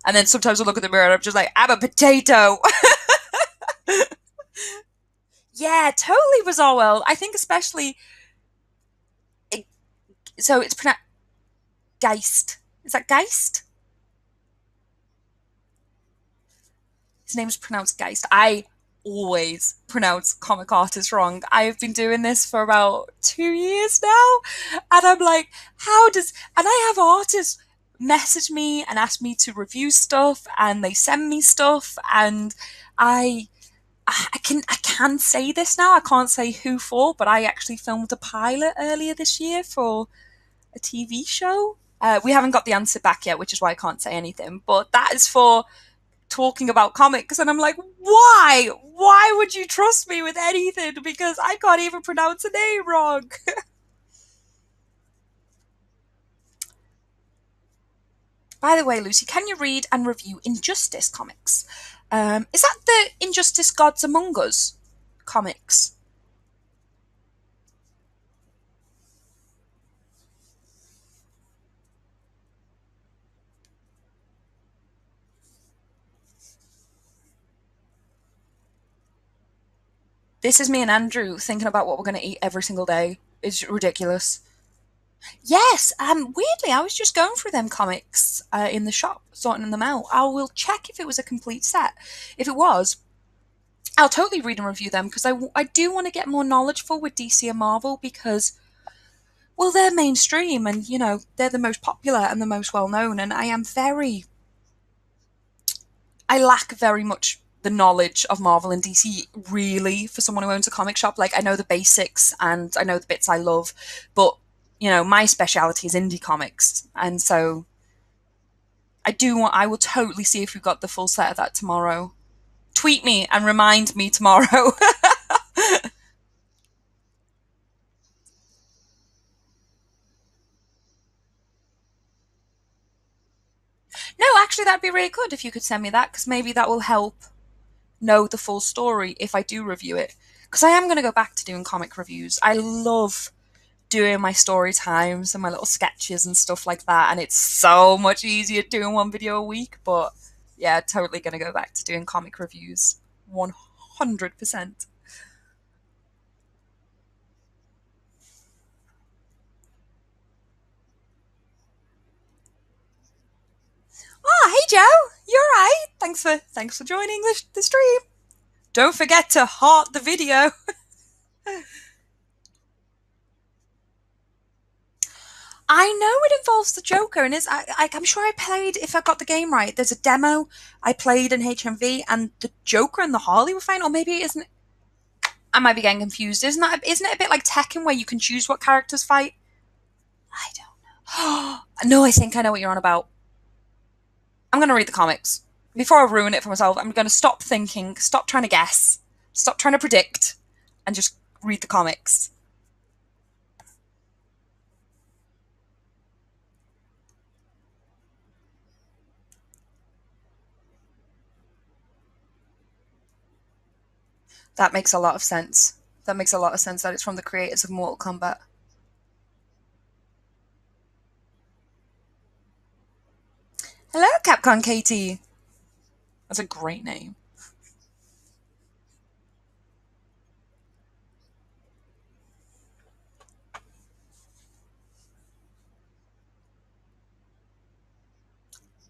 S1: And then sometimes I look at the mirror and I'm just like, I'm a potato. Yeah, totally bizarre world. I think especially, so it's pronounced Geist. Is that Geist? His name's pronounced Geist. I always pronounce comic artists wrong. I've been doing this for about 2 years now, and I'm like, and I have artists message me and ask me to review stuff, and they send me stuff, and I I can say this now. I can't say who for, but I actually filmed a pilot earlier this year for a TV show. We haven't got the answer back yet, which is why I can't say anything. But that is for talking about comics, and I'm like, why? Why would you trust me with anything? Because I can't even pronounce a name wrong. By the way, Lucy, can you read and review Injustice comics? Is that the Injustice Gods Among Us comics? This is me and Andrew thinking about what we're going to eat every single day. It's ridiculous. Yes, weirdly, I was just going through them comics in the shop, sorting them out. I will check if it was a complete set. If it was, I'll totally read and review them because I do want to get more knowledgeable with DC and Marvel because, well, they're mainstream and, they're the most popular and the most well known. And I lack very much the knowledge of Marvel and DC, really, for someone who owns a comic shop. Like, I know the basics and I know the bits I love, but, my speciality is indie comics. And so I will totally see if we've got the full set of that tomorrow. Tweet me and remind me tomorrow. No, actually, that'd be really good if you could send me that because maybe that will help know the full story if I do review it. Because I am going to go back to doing comic reviews. I love doing my story times and my little sketches and stuff like that, and it's so much easier doing one video a week. But yeah, totally going to go back to doing comic reviews. 100%. Oh, hey Joe, you're right. Thanks for joining the stream. Don't forget to heart the video. I know it involves the Joker, and I'm sure I played, if I got the game right, there's a demo I played in HMV, and the Joker and the Harley were fine, or maybe it isn't. I might be getting confused. Isn't it a bit like Tekken where you can choose what characters fight? I don't know. No, I think I know what you're on about. I'm going to read the comics. Before I ruin it for myself, I'm going to stop thinking, stop trying to guess, stop trying to predict, and just read the comics. That makes a lot of sense. That makes a lot of sense that it's from the creators of Mortal Kombat. Hello, Capcom Katie. That's a great name.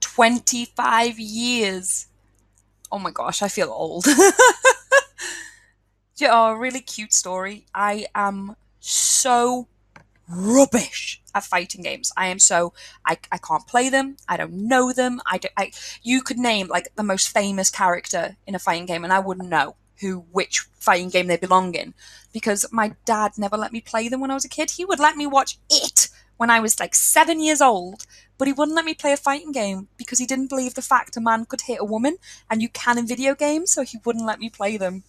S1: 25 years. Oh my gosh, I feel old. Oh, really cute story. I am so rubbish at fighting games. I can't play them. I don't know them. You could name like the most famous character in a fighting game and I wouldn't know which fighting game they belong in because my dad never let me play them when I was a kid. He would let me watch it when I was like 7 years old, but he wouldn't let me play a fighting game because he didn't believe the fact a man could hit a woman and you can in video games, so he wouldn't let me play them.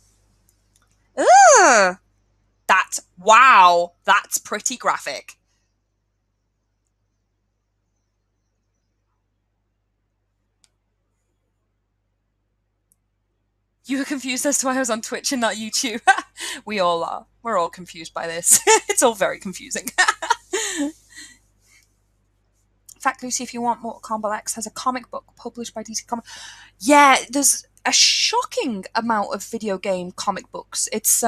S1: Ugh. Wow, that's pretty graphic. You were confused as to why I was on Twitch and not YouTube. We all are. We're all confused by this. It's all very confusing. In fact, Lucy, if you want, Mortal Kombat X has a comic book published by DC Comics. Yeah, there's a shocking amount of video game comic books. It's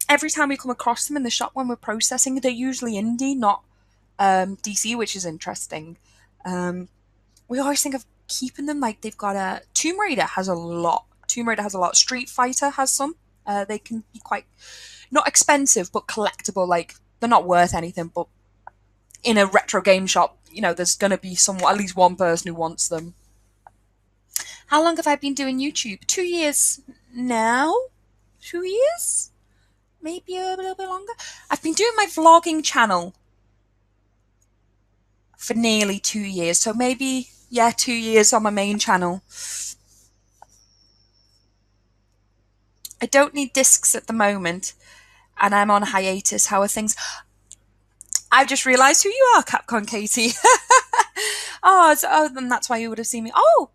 S1: every time we come across them in the shop when we're processing, they're usually indie, not DC, which is interesting. We always think of keeping them. Like they've got a Tomb Raider has a lot. Tomb Raider has a lot. Street Fighter has some. They can be quite not expensive but collectible. Like they're not worth anything, but in a retro game shop, there's gonna be at least one person who wants them. How long have I been doing YouTube? 2 years now. 2 years, maybe a little bit longer. I've been doing my vlogging channel for nearly 2 years, so maybe 2 years on my main channel. I don't need discs at the moment, and I'm on hiatus. How are things? I've just realised who you are, Capcom Katie. Then that's why you would have seen me. Oh,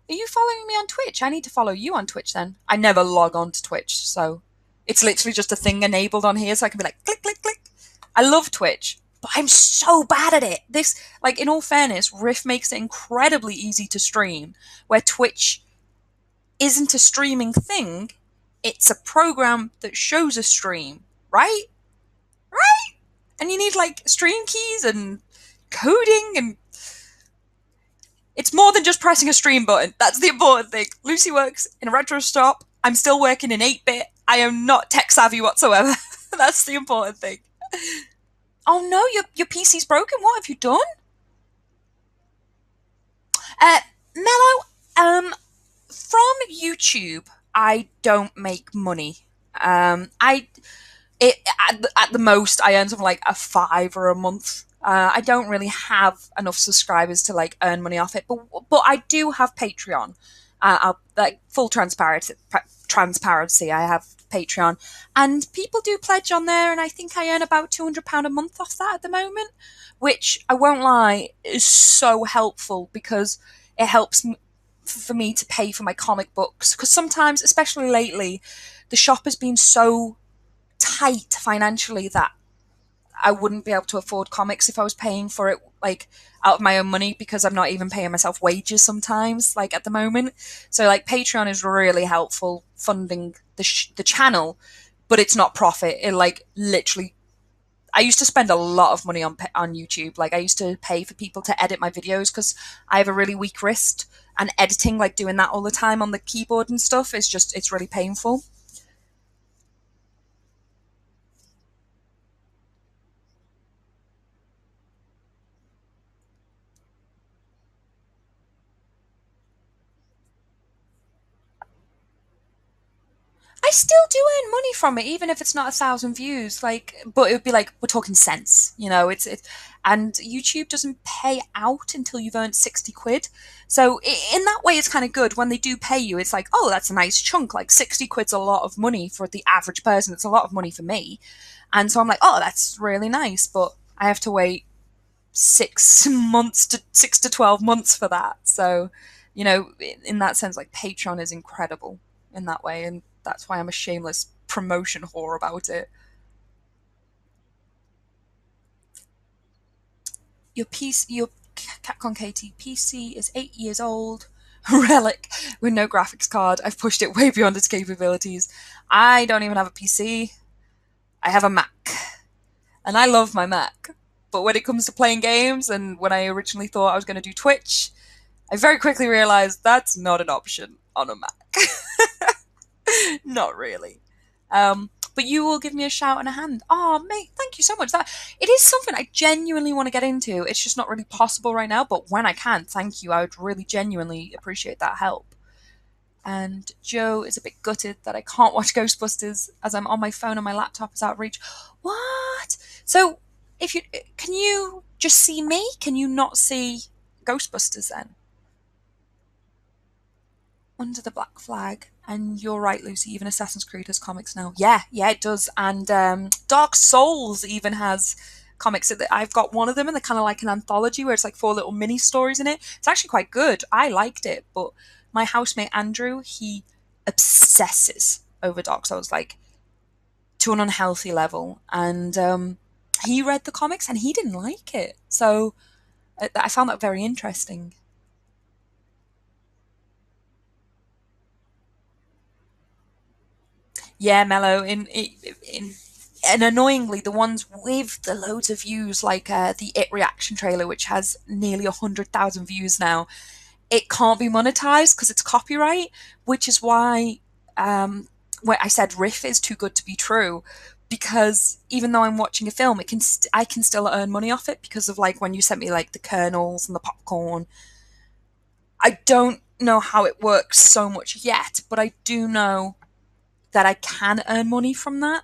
S1: are you following me on Twitch? I need to follow you on Twitch then. I never log on to Twitch, so it's literally just a thing enabled on here, so I can be like, click, click, click. I love Twitch, but I'm so bad at it. In all fairness, Riff makes it incredibly easy to stream, where Twitch isn't a streaming thing. It's a program that shows a stream, right? Right? and you need like stream keys and coding, and it's more than just pressing a stream button. That's the important thing. Lucy works in a retro shop. I'm still working in 8-bit. I am not tech savvy whatsoever. That's the important thing. Oh no, your PC's broken. What have you done? Uh, Mello, from YouTube, I don't make money. I it at the most I earn something like a fiver a month. I don't really have enough subscribers to like earn money off it, but I do have Patreon. Like full transparency. I have Patreon, and people do pledge on there, and I think I earn about £200 a month off that at the moment, which I won't lie is so helpful because it helps for me to pay for my comic books. Because sometimes, especially lately, the shop has been so tight financially that I wouldn't be able to afford comics if I was paying for it like out of my own money, because I'm not even paying myself wages sometimes like at the moment. So like Patreon is really helpful funding the channel, but it's not profit. It like literally I used to spend a lot of money on YouTube. Like I used to pay for people to edit my videos because I have a really weak wrist, and editing, like doing that all the time on the keyboard and stuff, is just it's really painful. I still do earn money from it, even if it's not 1,000 views. Like, but it would be like we're talking cents, you know. And YouTube doesn't pay out until you've earned 60 quid. So in that way, it's kind of good when they do pay you. It's like, oh, that's a nice chunk. Like 60 quid's a lot of money for the average person. It's a lot of money for me, and so I'm like, oh, that's really nice. But I have to wait 6 months to 6 to 12 months for that. So, in that sense, like Patreon is incredible in that way, and that's why I'm a shameless promotion whore about it. Your Capcom KT PC is 8 years old. Relic with no graphics card. I've pushed it way beyond its capabilities. I don't even have a PC. I have a Mac, and I love my Mac. But when it comes to playing games, and when I originally thought I was going to do Twitch, I very quickly realized that's not an option on a Mac. Not really. But you will give me a shout and a hand. Oh, mate, thank you so much. That it is something I genuinely want to get into. It's just not really possible right now. But when I can, thank you. I would really genuinely appreciate that help. And Joe is a bit gutted that I can't watch Ghostbusters as I'm on my phone and my laptop is out of reach. What? So, if you can you just see me? Can you not see Ghostbusters then? Under the Black Flag. And you're right, Lucy, even Assassin's Creed has comics now. Yeah, yeah, it does. And Dark Souls even has comics. I've got one of them, and they're kind of like an anthology where it's like four little mini stories in it. It's actually quite good. I liked it, but my housemate Andrew, he obsesses over Dark Souls, like to an unhealthy level. And he read the comics and he didn't like it. So I found that very interesting. Yeah, Mellow. And annoyingly, the ones with the loads of views, like the It reaction trailer, which has nearly 100,000 views now, it can't be monetized because it's copyright, which is why where I said Riff is too good to be true. Because even though I'm watching a film, I can still earn money off it because of like when you sent me like the kernels and the popcorn. I don't know how it works so much yet, but I do know that I can earn money from that.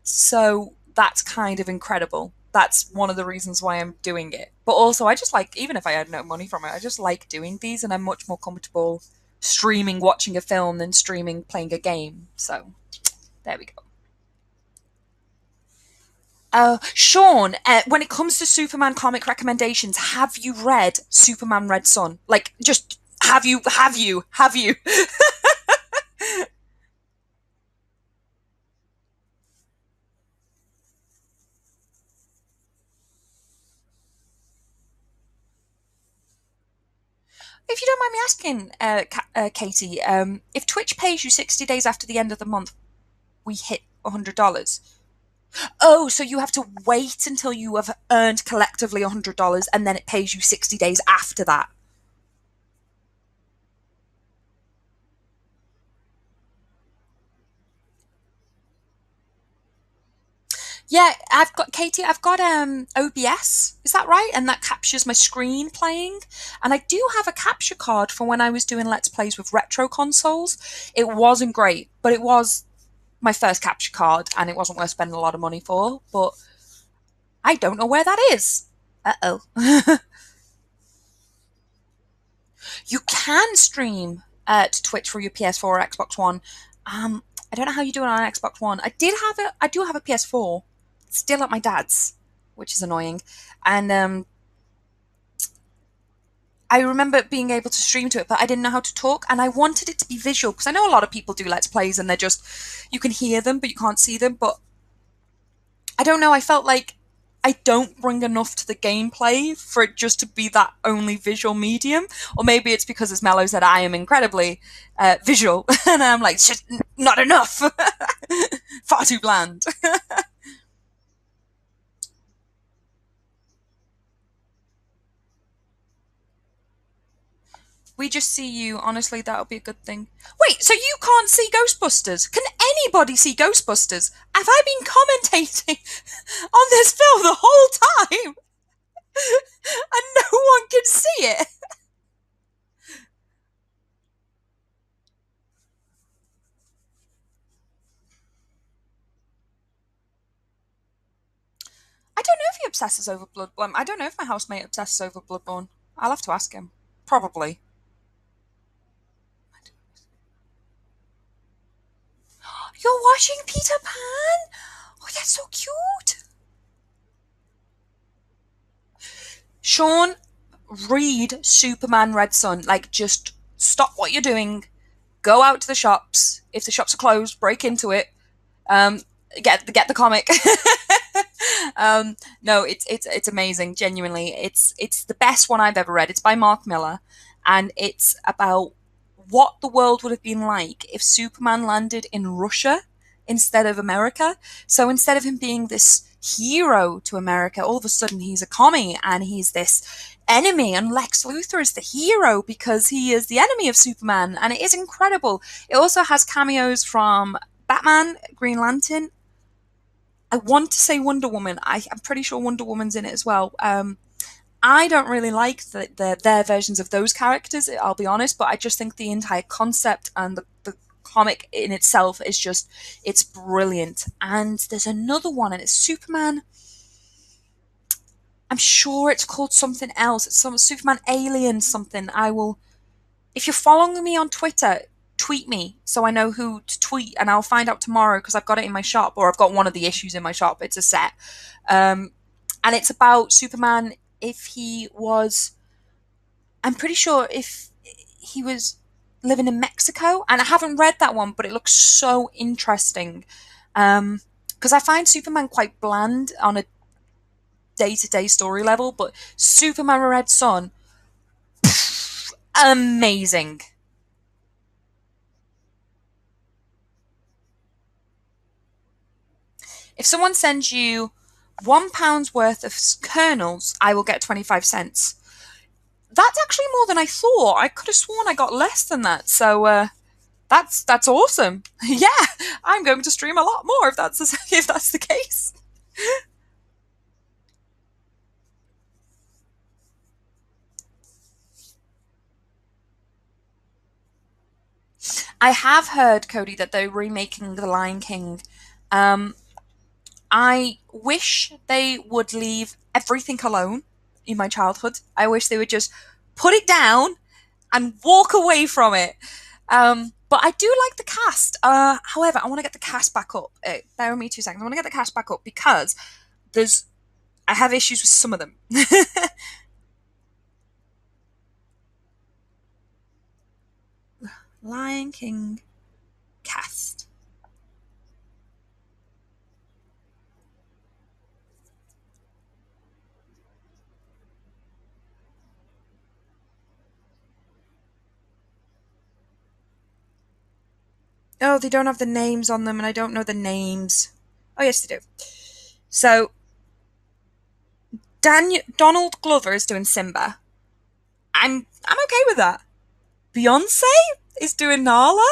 S1: So that's kind of incredible. That's one of the reasons why I'm doing it. But also, I just like, even if I had no money from it, I just like doing these, and I'm much more comfortable streaming watching a film than streaming playing a game. So there we go. Sean, when it comes to Superman comic recommendations, have you read Superman Red Son? Like, just have you? If you don't mind me asking, Katie, if Twitch pays you 60 days after the end of the month, we hit $100. Oh, so you have to wait until you have earned collectively $100 and then it pays you 60 days after that. Yeah, I've got Katie, I've got OBS, is that right? And that captures my screen playing. And I do have a capture card for when I was doing Let's Plays with retro consoles. It wasn't great, but it was my first capture card and it wasn't worth spending a lot of money for, but I don't know where that is. Uh-oh. You can stream to Twitch for your PS4 or Xbox One. I don't know how you do it on Xbox One. I do have a PS4, still at my dad's, which is annoying. And I remember being able to stream to it, but I didn't know how to talk, and I wanted it to be visual because I know a lot of people do Let's Plays and they're just you can hear them but you can't see them. But I don't know. I felt like I don't bring enough to the gameplay for it just to be that only visual medium. Or maybe it's because, as Mello said, I am incredibly visual, and I'm like, just not enough, far too bland. We just see you. Honestly, that'll be a good thing. Wait, so you can't see Ghostbusters? Can anybody see Ghostbusters? Have I been commentating on this film the whole time and no one can see it? I don't know if he obsesses over Bloodborne. I don't know if my housemate obsesses over Bloodborne. I'll have to ask him. Probably. You're watching Peter Pan? Oh, that's so cute. Sean, read Superman Red Sun. Like, just stop what you're doing. Go out to the shops. If the shops are closed, break into it. Um, get the comic. No, it's amazing. Genuinely, it's the best one I've ever read. It's by Mark Miller, and it's about what the world would have been like if Superman landed in Russia instead of America. So instead of him being this hero to America, all of a sudden he's a commie and he's this enemy, and Lex Luthor is the hero because he is the enemy of Superman, and it is incredible. It also has cameos from Batman, Green Lantern. I want to say Wonder Woman. I'm pretty sure Wonder Woman's in it as well. I don't really like their versions of those characters, I'll be honest, but I just think the entire concept and the comic in itself is just, it's brilliant. And there's another one, and it's Superman. I'm sure it's called something else. It's some Superman Alien something. I will, if you're following me on Twitter, tweet me so I know who to tweet, and I'll find out tomorrow because I've got it in my shop, or I've got one of the issues in my shop. It's a set. And it's about Superman if he was, I'm pretty sure if he was living in Mexico, and I haven't read that one, but it looks so interesting. Because I find Superman quite bland on a day to day story level, but Superman Red Son, amazing. If someone sends you £1 worth of kernels, I will get 25 cents. That's actually more than I thought. I could have sworn I got less than that. So that's awesome. Yeah, I'm going to stream a lot more if that's if that's the case. I have heard, Cody, that they're remaking The Lion King. Um, I wish they would leave everything alone in my childhood. I wish they would just put it down and walk away from it. But I do like the cast. However, I want to get the cast back up. Bear with me 2 seconds. I want to get the cast back up because there's I have issues with some of them. Lion King cast. Oh, they don't have the names on them, and I don't know the names. Oh, yes, they do. So Donald Glover is doing Simba. I'm okay with that. Beyonce is doing Nala.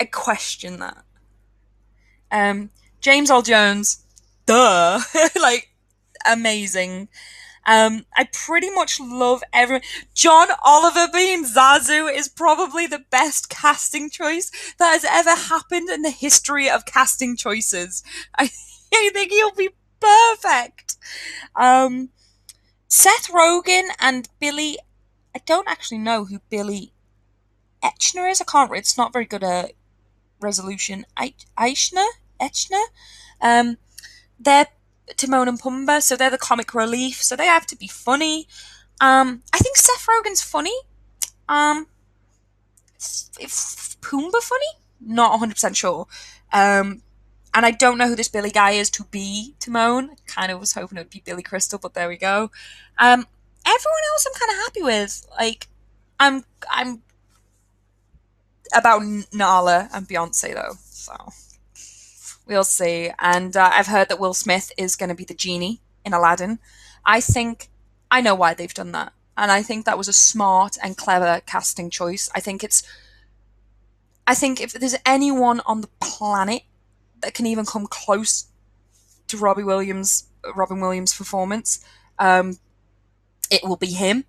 S1: I question that. Um, James L. Jones, duh, like amazing. I pretty much love everyone. John Oliver being Zazu is probably the best casting choice that has ever happened in the history of casting choices. I, I think he'll be perfect. Um, Seth Rogen and Billy. I don't actually know who Billy Etchner is. I can't read. It's not very good at resolution. Etchner. Um, they're Timon and Pumbaa, so they're the comic relief, so they have to be funny. I think Seth Rogen's funny. Um, if Pumbaa funny? Not 100% sure. Um, and I don't know who this Billy guy is to be Timon. Kind of was hoping it would be Billy Crystal, but there we go. Everyone else I'm kind of happy with. Like, I'm about Nala and Beyonce though, so we'll see. And I've heard that Will Smith is going to be the genie in Aladdin. I think I know why they've done that. And I think that was a smart and clever casting choice. I think if there's anyone on the planet that can even come close to Robin Williams' performance, um, it will be him.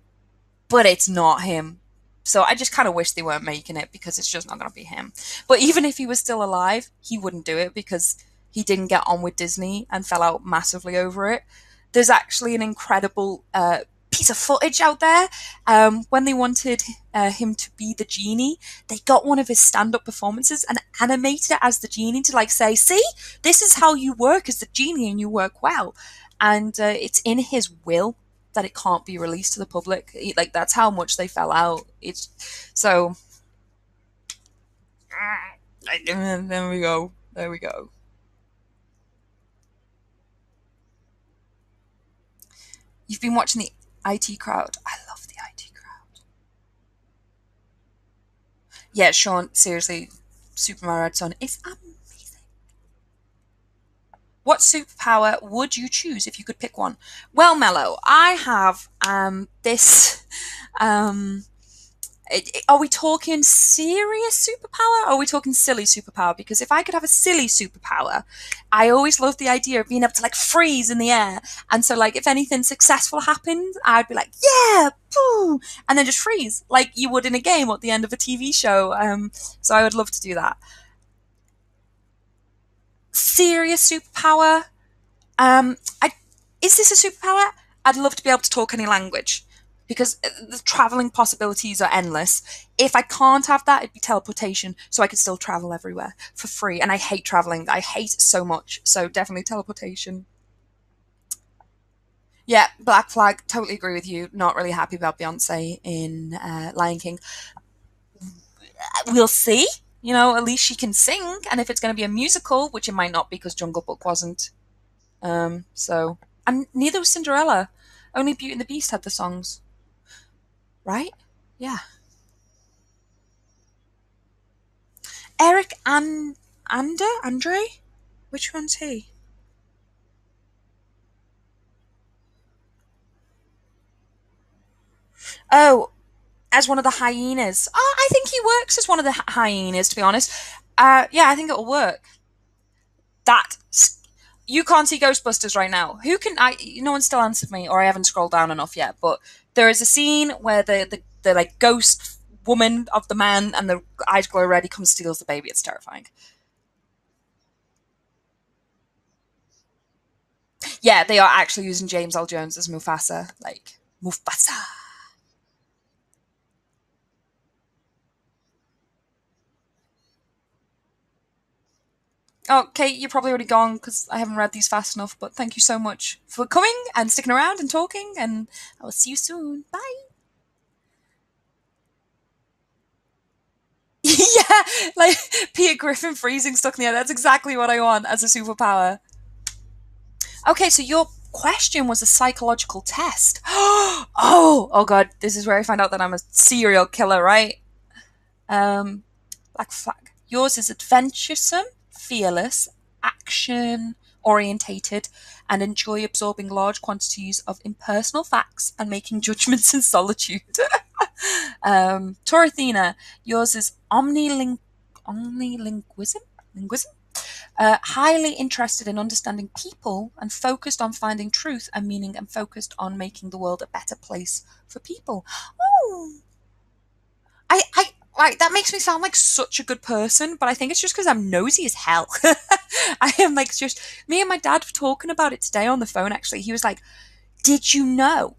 S1: But it's not him. So I just kind of wish they weren't making it because it's just not going to be him. But even if he was still alive, he wouldn't do it because he didn't get on with Disney and fell out massively over it. There's actually an incredible piece of footage out there. When they wanted him to be the genie, they got one of his stand-up performances and animated it as the genie to like say, "See, this is how you work as the genie and you work well." And it's in his will that it can't be released to the public. Like that's how much they fell out. It's so. There we go. There we go. You've been watching the IT crowd. I love the IT crowd. Yeah, Sean. Seriously, Super Mario Son is amazing. What superpower would you choose if you could pick one? Well, Mello, I have this um are we talking serious superpower or are we talking silly superpower? Because if I could have a silly superpower, I always loved the idea of being able to like freeze in the air. And so like if anything successful happened, I'd be like, yeah, boom, and then just freeze like you would in a game or at the end of a TV show. So I would love to do that. Serious superpower. I is this a superpower? I'd love to be able to talk any language because the traveling possibilities are endless. If I can't have that, it'd be teleportation, so I could still travel everywhere for free. And I hate traveling. I hate it so much. So definitely teleportation. Yeah, Black Flag. Totally agree with you. Not really happy about Beyonce in Lion King. We'll see. You know, at least she can sing. And if it's going to be a musical, which it might not be because Jungle Book wasn't, and neither was Cinderella. Only Beauty and the Beast had the songs, right? Yeah. Eric and Andre? Which one's he? Oh, as one of the hyenas. Oh, I think he works as one of the hyenas, to be honest. Yeah, I think it'll work. That you can't see Ghostbusters right now. Who can I? No one still answered me, or I haven't scrolled down enough yet. But there is a scene where the like ghost woman of the man and the eyes glow red. He comes steals the baby. It's terrifying. Yeah, they are actually using James L. Jones as Mufasa. Like Mufasa. Oh, Kate, you're probably already gone because I haven't read these fast enough. But thank you so much for coming and sticking around and talking. And I will see you soon. Bye. Yeah, like Peter Griffin freezing stuck in the air. That's exactly what I want as a superpower. Okay, so your question was a psychological test. Oh god, this is where I find out that I'm a serial killer, right? Um, Black Flag. Yours is adventuresome. fearless, action orientated, and enjoy absorbing large quantities of impersonal facts and making judgments in solitude. Torathena, yours is omnilinguism? Linguism? Highly interested in understanding people and focused on finding truth and meaning and focused on making the world a better place for people. Oh, like that makes me sound like such a good person, but I think it's just because I'm nosy as hell. I am like just me and my dad were talking about it today on the phone. Actually, he was like, "Did you know?"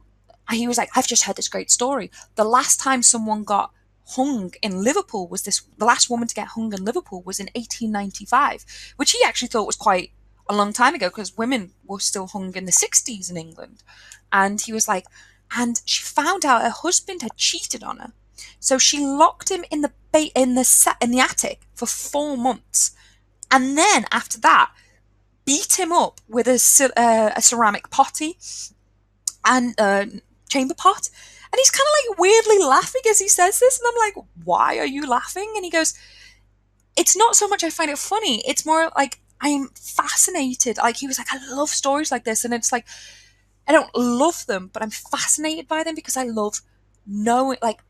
S1: And he was like, "I've just heard this great story. The last time someone got hung in Liverpool was this. The last woman to get hung in Liverpool was in 1895, which he actually thought was quite a long time ago because women were still hung in the 60s in England." And he was like, and she found out her husband had cheated on her, so she locked him in the attic for 4 months, and then after that beat him up with a ceramic potty and chamber pot. And he's kind of like weirdly laughing as he says this, and I'm like, "Why are you laughing?" And he goes, "It's not so much I find it funny; it's more like I'm fascinated." Like he was like, "I love stories like this," and it's like I don't love them, but I'm fascinated by them because I love knowing, like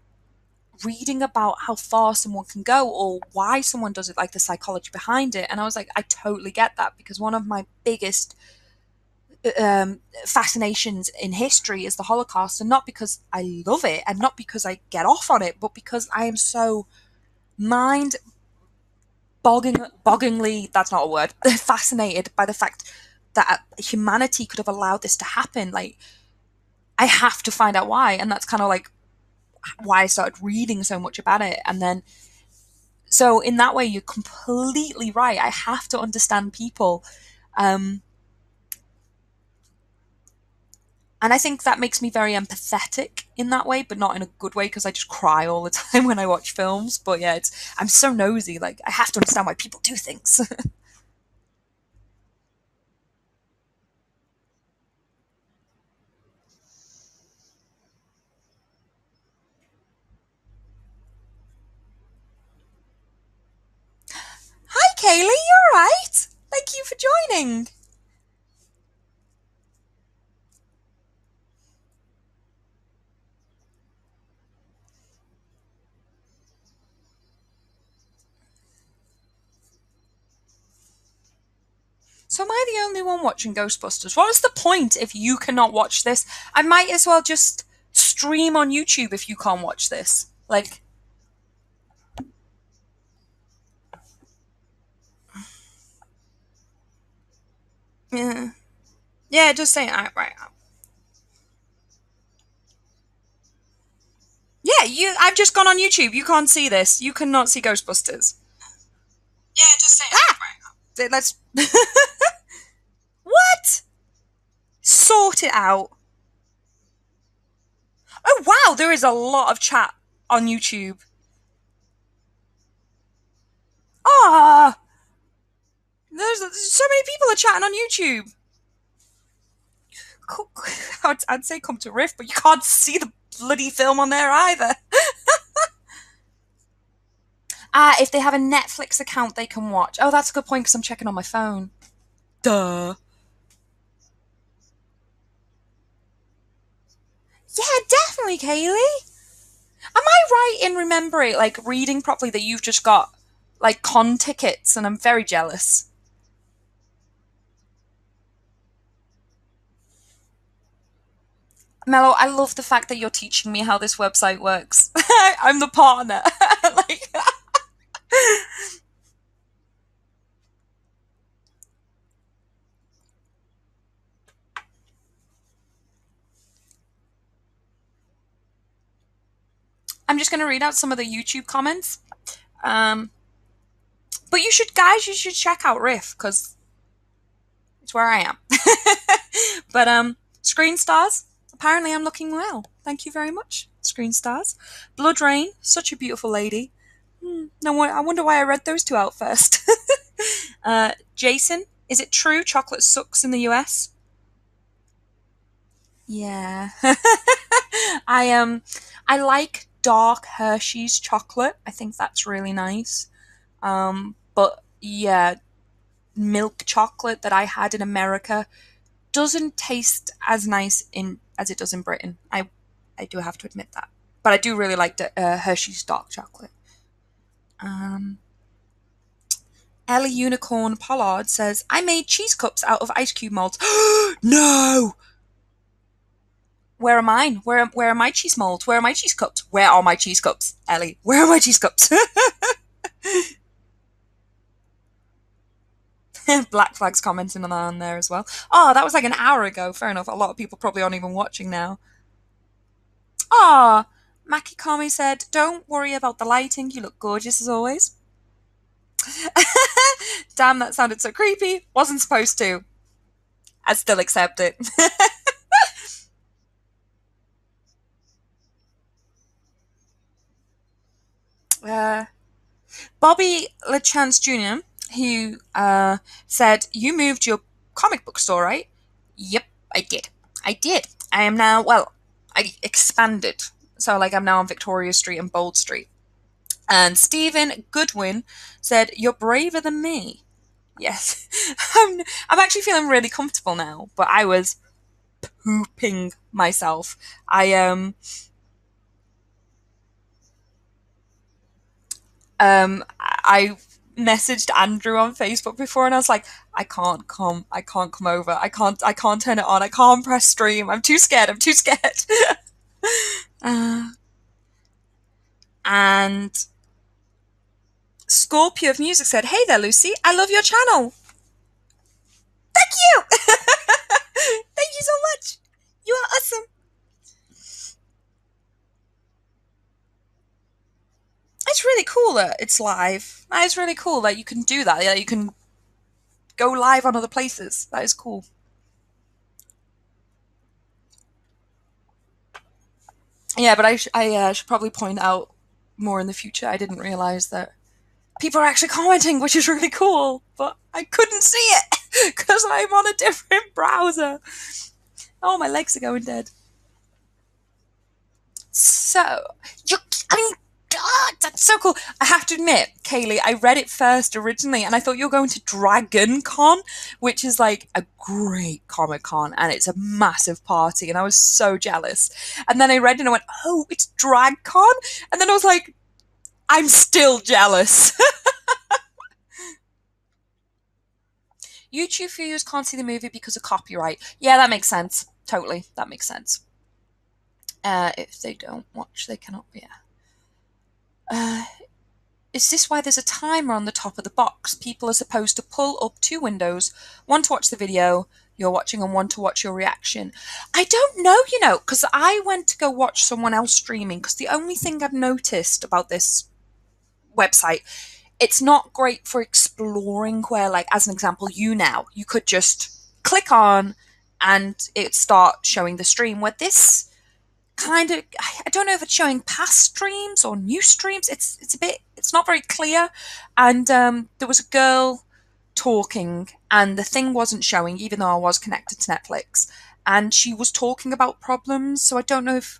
S1: reading about how far someone can go or why someone does it, like the psychology behind it. And I was like, I totally get that because one of my biggest fascinations in history is the Holocaust, and not because I love it and not because I get off on it, but because I am so mind bogglingly, that's not a word, fascinated by the fact that humanity could have allowed this to happen. Like, I have to find out why. And that's kind of like why I started reading so much about it. And then, so in that way, you're completely right. I have to understand people. Um, And I think that makes me very empathetic in that way, but not in a good way because I just cry all the time when I watch films. But yeah, I'm so nosy. Like I have to understand why people do things. Hi, Kaylee. You're right. Thank you for joining. So am I the only one watching Ghostbusters? What is the point if you cannot watch this? I might as well just stream on YouTube if you can't watch this. Like, yeah, yeah, just saying. Right. Yeah, you. I've just gone on YouTube. You can't see this. You cannot see Ghostbusters. Yeah, just saying. Ah, let's. What? Sort it out. Oh wow, there is a lot of chat on YouTube. Ah, there's so many people are chatting on YouTube. I'd say come to Rift, but you can't see the bloody film on there either. If they have a Netflix account, they can watch. Oh, that's a good point because I'm checking on my phone. Duh. Yeah, definitely, Kaylee. Am I right in remembering, like, reading properly that you've just got, like, con tickets, and I'm very jealous. Mello, I love the fact that you're teaching me how this website works. I'm the partner. Like, I'm just going to read out some of the YouTube comments. Um, but you should check out Riff because it's where I am. But Screen Stars, apparently I'm looking well. Thank you very much, Screen Stars. Blood Rain, such a beautiful lady. No, I wonder why I read those two out first. Jason, is it true chocolate sucks in the US? Yeah. I like dark Hershey's chocolate. I think that's really nice. But yeah, milk chocolate that I had in America doesn't taste as nice in as it does in Britain. I do have to admit that, but I do really like the Hershey's dark chocolate. Um, Ellie Unicorn Pollard says, I made cheese cups out of ice cube molds. No! Where are mine? Where are my cheese molds? Where are my cheese cups? Where are my cheese cups? Ellie, where are my cheese cups? Black Flag's commenting on there as well. Oh, that was like an hour ago. Fair enough. A lot of people probably aren't even watching now. Ah, Maki Kami said, don't worry about the lighting. You look gorgeous as always. Damn, that sounded so creepy. Wasn't supposed to. I still accept it. uh, Bobby LeChance Jr., who said, you moved your comic book store, right? Yep, I did. I did. I am now, well, I expanded. So, like, I'm now on Victoria Street and Bold Street. And Stephen Goodwin said, you're braver than me. Yes. I'm actually feeling really comfortable now, but I was pooping myself. I messaged Andrew on Facebook before and I was like, I can't come over. I can't turn it on. I can't press stream. I'm too scared. I'm too scared. uh, and Scorpio of Music said, hey there, Lucy. I love your channel. Thank you. Thank you so much. You are awesome. It's really cool that it's live. That is really cool that you can do that. Yeah, you can go live on other places. That is cool. Yeah, but I should probably point out more in the future. I didn't realize that people are actually commenting, which is really cool, but I couldn't see it because I'm on a different browser. Oh, my legs are going dead. So, you, I mean, God, that's so cool. I have to admit, Kaylee, I read it first originally, and I thought you were going to Dragon Con, which is like a great Comic Con, and it's a massive party, and I was so jealous. And then I read it and I went, oh, it's Drag Con? And then I was like, I'm still jealous. YouTube viewers can't see the movie because of copyright. Yeah, that makes sense. Totally. That makes sense. If they don't watch, they cannot. Yeah. Is this why there's a timer on the top of the box? People are supposed to pull up two windows, one to watch the video you're watching and one to watch your reaction. I don't know, because I went to go watch someone else streaming, because the only thing I've noticed about this website, it's not great for exploring where, like, as an example, you could just click on and it start showing the stream, where this kind of, I don't know if it's showing past streams or new streams. It's not very clear. And there was a girl talking and the thing wasn't showing, even though I was connected to Netflix, and she was talking about problems. So I don't know if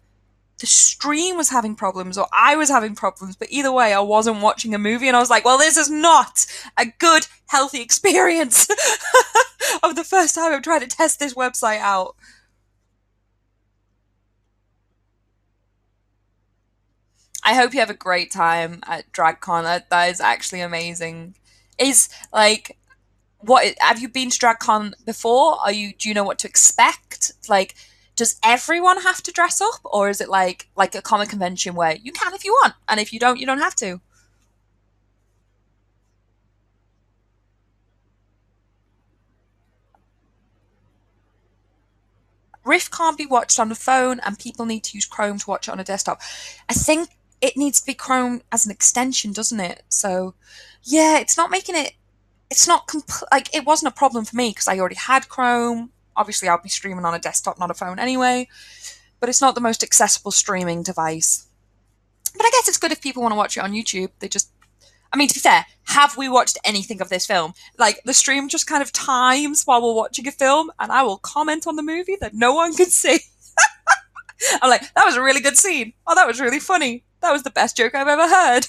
S1: the stream was having problems or I was having problems, but either way I wasn't watching a movie, and I was like, well, this is not a good healthy experience of the first time I'm trying to test this website out. I hope you have a great time at DragCon. That is actually amazing. Is like, what have you been to DragCon before? Do you know what to expect? Like, does everyone have to dress up, or is it like a comic convention where you can if you want, and if you don't, you don't have to? Rift can't be watched on the phone, and people need to use Chrome to watch it on a desktop. I think it needs to be Chrome as an extension, doesn't it? So, yeah, it's not making it. It's not like, it wasn't a problem for me because I already had Chrome. Obviously, I'll be streaming on a desktop, not a phone anyway. But it's not the most accessible streaming device. But I guess it's good if people want to watch it on YouTube. I mean, to be fair, have we watched anything of this film? Like, the stream just kind of times while we're watching a film, and I will comment on the movie that no one can see. I'm like, that was a really good scene. Oh, that was really funny. That was the best joke I've ever heard.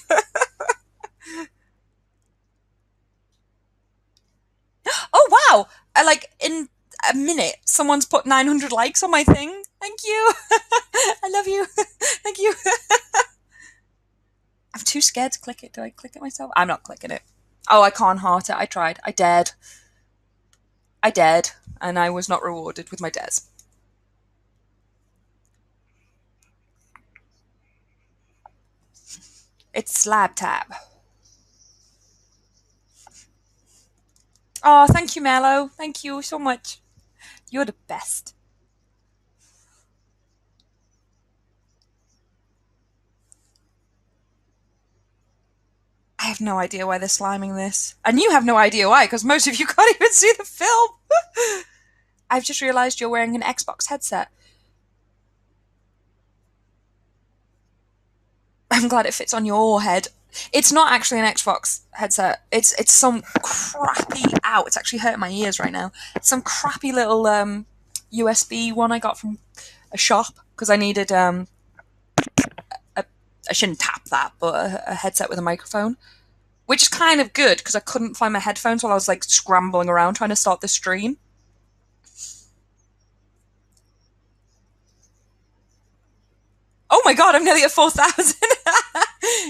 S1: wow, like in a minute, someone's put 900 likes on my thing. Thank you. I love you. Thank you. I'm too scared to click it. Do I click it myself? I'm not clicking it. Oh, I can't heart it. I tried. I dared. I dared, and I was not rewarded with my dares. It's slab tab. Oh, thank you, Mello. Thank you so much. You're the best. I have no idea why they're sliming this. And you have no idea why, because most of you can't even see the film. I've just realised you're wearing an Xbox headset. I'm glad it fits on your head. It's not actually an Xbox headset. It's some crappy. Ow! It's actually hurting my ears right now. It's some crappy little USB one I got from a shop because I needed a I shouldn't tap that, but a headset with a microphone, which is kind of good because I couldn't find my headphones while I was like scrambling around trying to start the stream. Oh my god, I'm nearly at 4,000.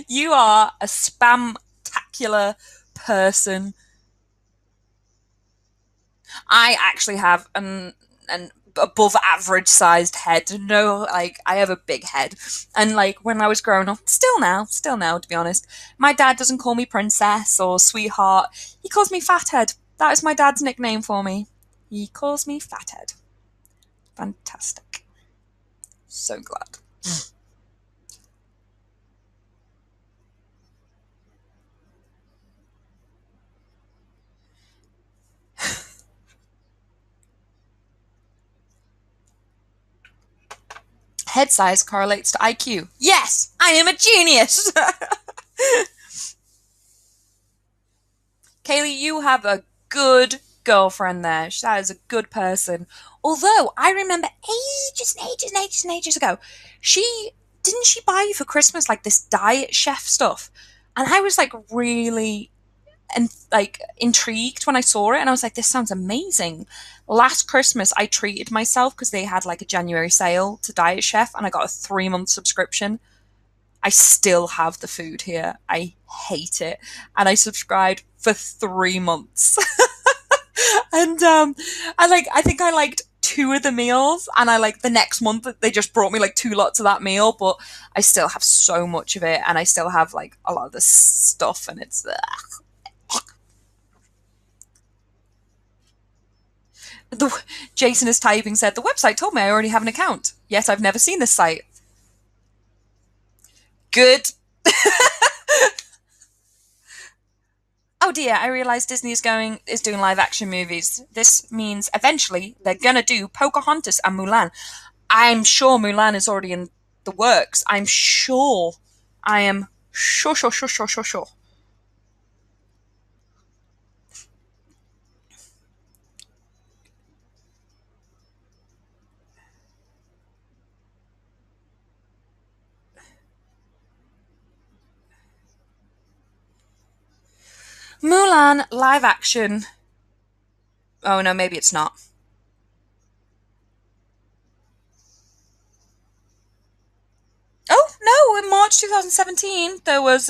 S1: You are a spamtacular person. I actually have an above average sized head. No, like I have a big head, and like when I was growing up, still now, to be honest, my dad doesn't call me princess or sweetheart. He calls me fathead. That is my dad's nickname for me. He calls me fathead. Fantastic. So glad. Head size correlates to IQ. Yes, I am a genius. Kaylee, you have a good girlfriend there. That is a good person. Although I remember ages ago, she didn't she buy you for Christmas like this diet chef stuff, and I was like really and like intrigued when I saw it, and I was like, this sounds amazing. Last Christmas, I treated myself because they had like a January sale to Diet Chef, and I got a 3 month subscription. I still have the food here. I hate it. And I subscribed for 3 months. And I think I liked two of the meals, and I like the next month they just brought me like two lots of that meal, but I still have so much of it, and I still have like a lot of the stuff, and it's the Jason is typing said the website told me I already have an account. Yes, I've never seen this site. Good. Oh dear, I realize Disney is doing live action movies. This means eventually they're gonna do Pocahontas and Mulan. I'm sure Mulan is already in the works. I'm sure. I am sure. Mulan live action. Oh no, maybe it's not. Oh no, in March 2017 there was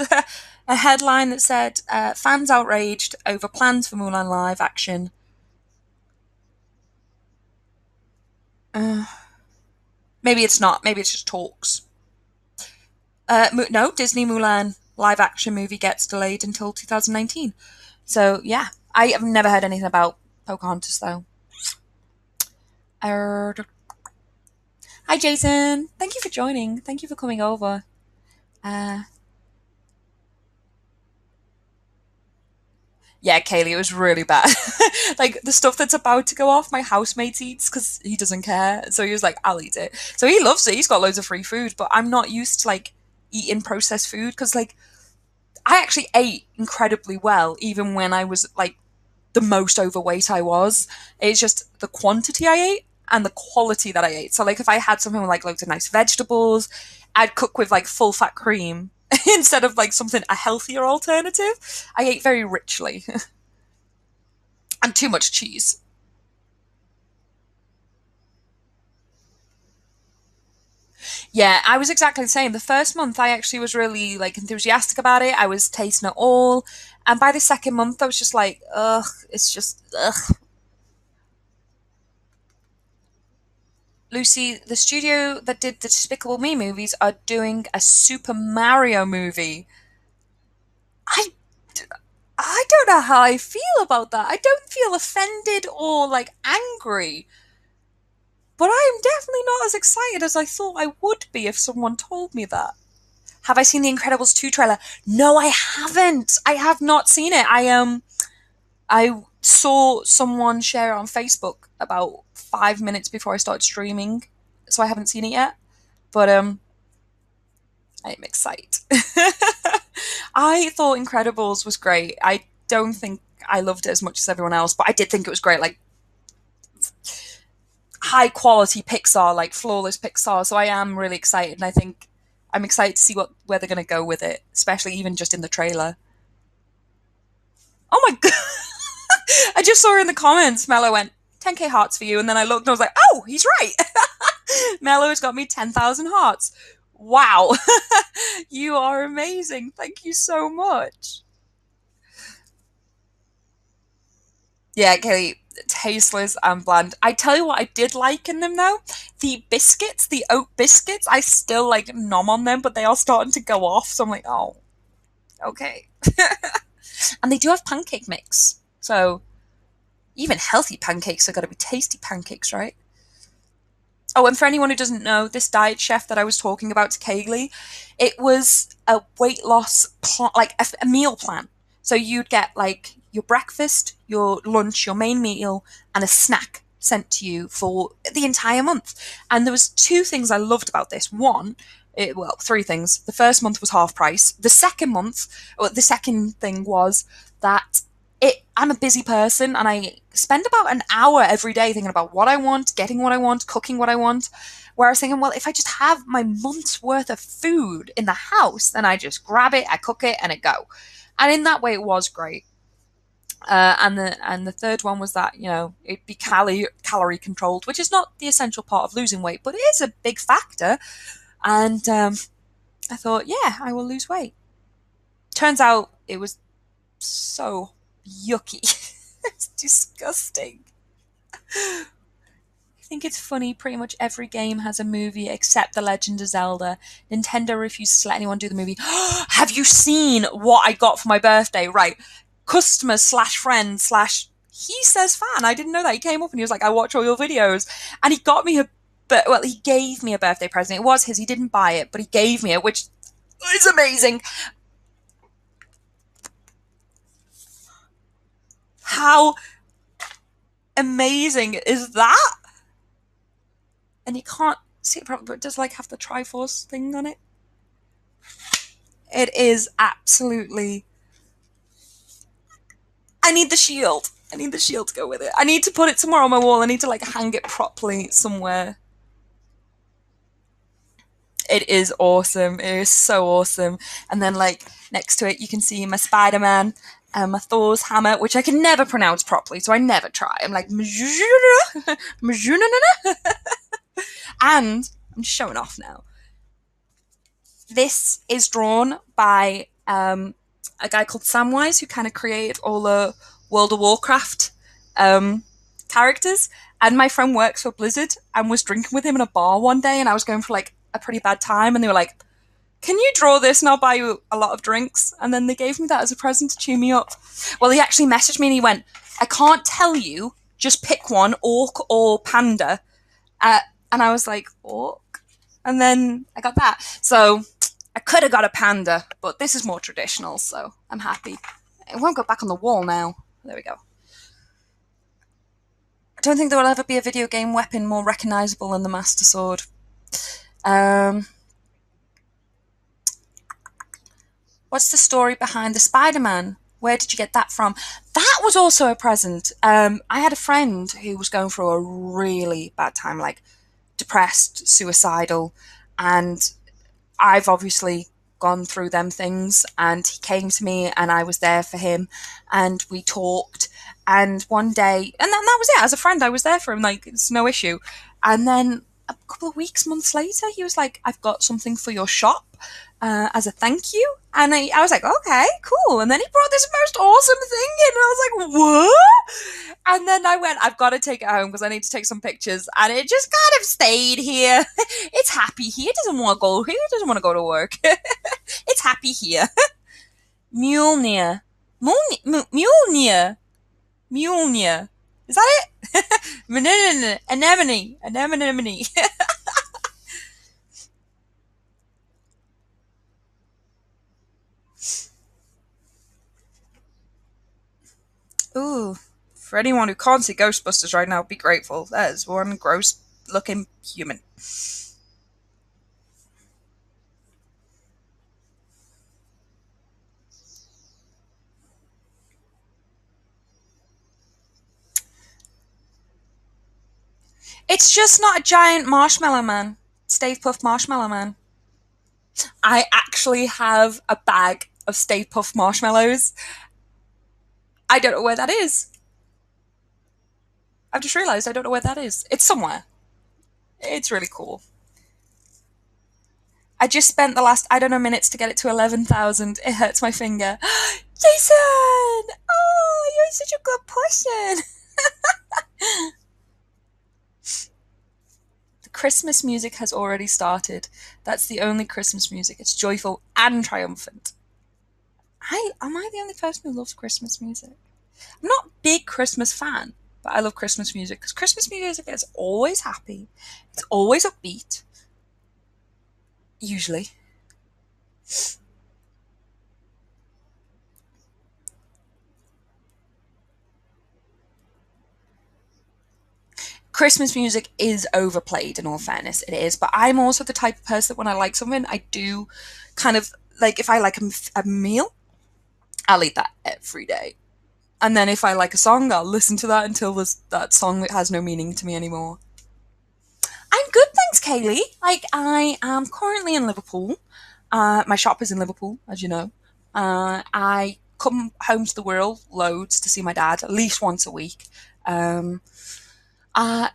S1: a headline that said fans outraged over plans for Mulan live action. Uh, Maybe it's not. Maybe it's just talks. No, Disney Mulan live action movie gets delayed until 2019. So yeah, I have never heard anything about Pocahontas though. Hi Jason, thank you for joining. Thank you for coming over. Uh, yeah, Kaylee, it was really bad. Like the stuff that's about to go off, my housemate eats because he doesn't care. So he was like, "I'll eat it." So he loves it. He's got loads of free food, but I'm not used to like eating processed food because like I actually ate incredibly well even when I was like the most overweight I was. It's just the quantity I ate and the quality that I ate. So like if I had something with like loads of nice vegetables, I'd cook with like full fat cream instead of like something a healthier alternative. I ate very richly. and too much cheese. Yeah, I was exactly the same. The first month, I actually was really like enthusiastic about it. I was tasting it all, and by the second month, I was just like, ugh, it's just ugh. Lucy, the studio that did the Despicable Me movies are doing a Super Mario movie. I I don't know how I feel about that. I don't feel offended or like angry, but I am definitely not as excited as I thought I would be if someone told me that. Have I seen the Incredibles 2 trailer? No, I haven't. I have not seen it. I saw someone share it on Facebook about 5 minutes before I started streaming, so I haven't seen it yet. But I'm excited. I thought Incredibles was great. I don't think I loved it as much as everyone else, but I did think it was great. Like high quality Pixar, like flawless Pixar. So I am really excited, and I think I'm excited to see what where they're going to go with it, especially even just in the trailer. Oh my god! I just saw her in the comments. Mello went 10k hearts for you, and then I looked and I was like, oh, he's right. Mello has got me 10,000 hearts. Wow, you are amazing. Thank you so much. Yeah, Kelly, tasteless and bland. I tell you what, I did like in them though. The biscuits, the oat biscuits, I still like nom on them, but they are starting to go off. So I'm like, oh, okay. And they do have pancake mix. So even healthy pancakes are got to be tasty pancakes, right? Oh, and for anyone who doesn't know, this diet chef that I was talking about to Kaylee, it was a weight loss like a meal plan. So you'd get like your breakfast, your lunch, your main meal, and a snack sent to you for the entire month. And there was two things I loved about this. One, well, three things. The first month was half price. The second month, or the second thing was that I'm a busy person and I spend about an hour every day thinking about what I want, getting what I want, cooking what I want. Where I was thinking, well, if I just have my month's worth of food in the house, then I just grab it, I cook it, and it go. And in that way, it was great. And the third one was that it'd be calorie controlled, which is not the essential part of losing weight, but it is a big factor. And I thought, yeah, I will lose weight. Turns out it was so yucky. It's disgusting. I think it's funny, pretty much every game has a movie except The Legend of Zelda. Nintendo refuses to let anyone do the movie. Have you seen what I got for my birthday? Right. Customer slash friend slash he says fan. I didn't know that. He came up and he was like, I watch all your videos. And he got me he gave me a birthday present. It was his. He didn't buy it, but he gave me it, which is amazing. How amazing is that? And you can't see it properly, but it does like have the Triforce thing on it. It is absolutely. I need the shield. I need the shield to go with it. I need to put it somewhere on my wall. I need to like hang it properly somewhere. It is awesome. It is so awesome. And then like next to it, you can see my Spider-Man and my Thor's hammer, which I can never pronounce properly, so I never try. I'm like, and I'm showing off now. This is drawn by a guy called Samwise, who kind of created all the World of Warcraft characters. And my friend works for Blizzard and was drinking with him in a bar one day, and I was going for like a pretty bad time, and they were like, can you draw this and I'll buy you a lot of drinks? And then they gave me that as a present to cheer me up. Well, he actually messaged me and he went, I can't tell you, just pick one, orc or panda. And I was like, orc? And then I got that. So I could have got a panda, but this is more traditional, so I'm happy. It won't go back on the wall now. There we go. I don't think there will ever be a video game weapon more recognisable than the Master Sword. What's the story behind the Spider-Man? Where did you get that from? That was also a present. I had a friend who was going through a really bad time, like depressed, suicidal, and I've obviously gone through them things, and he came to me and I was there for him and we talked, And one day, and that was it. As a friend, I was there for him. Like, it's no issue. And then a couple of weeks, months later, he was like, "I've got something for your shop as a thank you." And I was like, "Okay, cool." And then he brought this most awesome thing in, and I was like, "What?" And then I went, "I've got to take it home because I need to take some pictures." And it just kind of stayed here. It's happy here. It doesn't want to go here. It doesn't want to go to work. It's happy here. Mjolnir. Mjolnir. Mjolnir. Is that it? Anemone. Anemone. Ooh. For anyone who can't see Ghostbusters right now, be grateful. That is one gross looking human. It's just not a giant marshmallow man. Stave Puft Marshmallow Man. I actually have a bag of Stave Puft marshmallows. I don't know where that is. I've just realised I don't know where that is. It's somewhere. It's really cool. I just spent the last, I don't know, minutes to get it to 11,000. It hurts my finger. Jason! Oh, you're such a good person. The Christmas music has already started. That's the only Christmas music. It's joyful and triumphant. Am I the only person who loves Christmas music? I'm not a big Christmas fan, but I love Christmas music because Christmas music is always happy. It's always upbeat. Usually. Christmas music is overplayed, in all fairness, it is. But I'm also the type of person that when I like something, I do kind of like if I like a meal, I'll eat that every day. And then if I like a song, I'll listen to that until that song that has no meaning to me anymore. I'm good, thanks, Kaylee. Like, I am currently in Liverpool. My shop is in Liverpool, as you know. I come home to the world loads to see my dad at least once a week. Um, uh,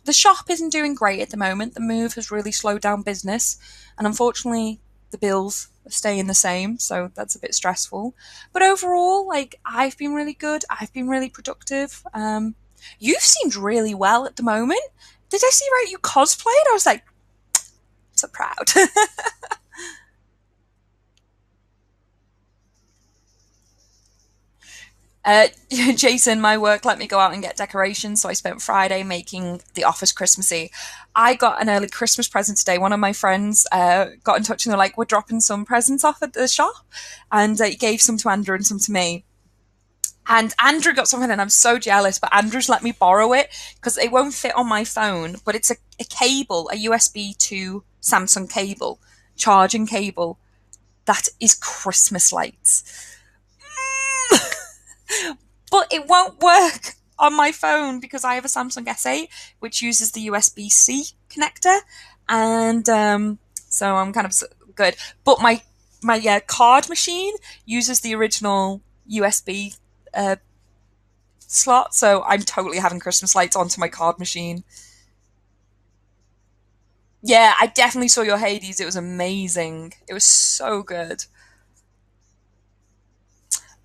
S1: the shop isn't doing great at the moment. The move has really slowed down business, and unfortunately, the bills are staying the same, so that's a bit stressful. But overall, like, I've been really good. I've been really productive. You've seemed really well at the moment. Did I see right? You cosplayed? I was like, so proud. Jason, my work let me go out and get decorations, so I spent Friday making the office Christmassy. I got an early Christmas present today. One of my friends got in touch and they're like, "We're dropping some presents off at the shop," and he gave some to Andrew and some to me. And Andrew got something, and I'm so jealous, but Andrew's let me borrow it because it won't fit on my phone. But it's a cable, a USB to Samsung cable, charging cable that is Christmas lights. But it won't work on my phone because I have a Samsung S8 which uses the USB-C connector, and so I'm kind of good. But my card machine uses the original USB uh, slot, so I'm totally having Christmas lights onto my card machine. Yeah, I definitely saw your Hades. It was amazing. It was so good.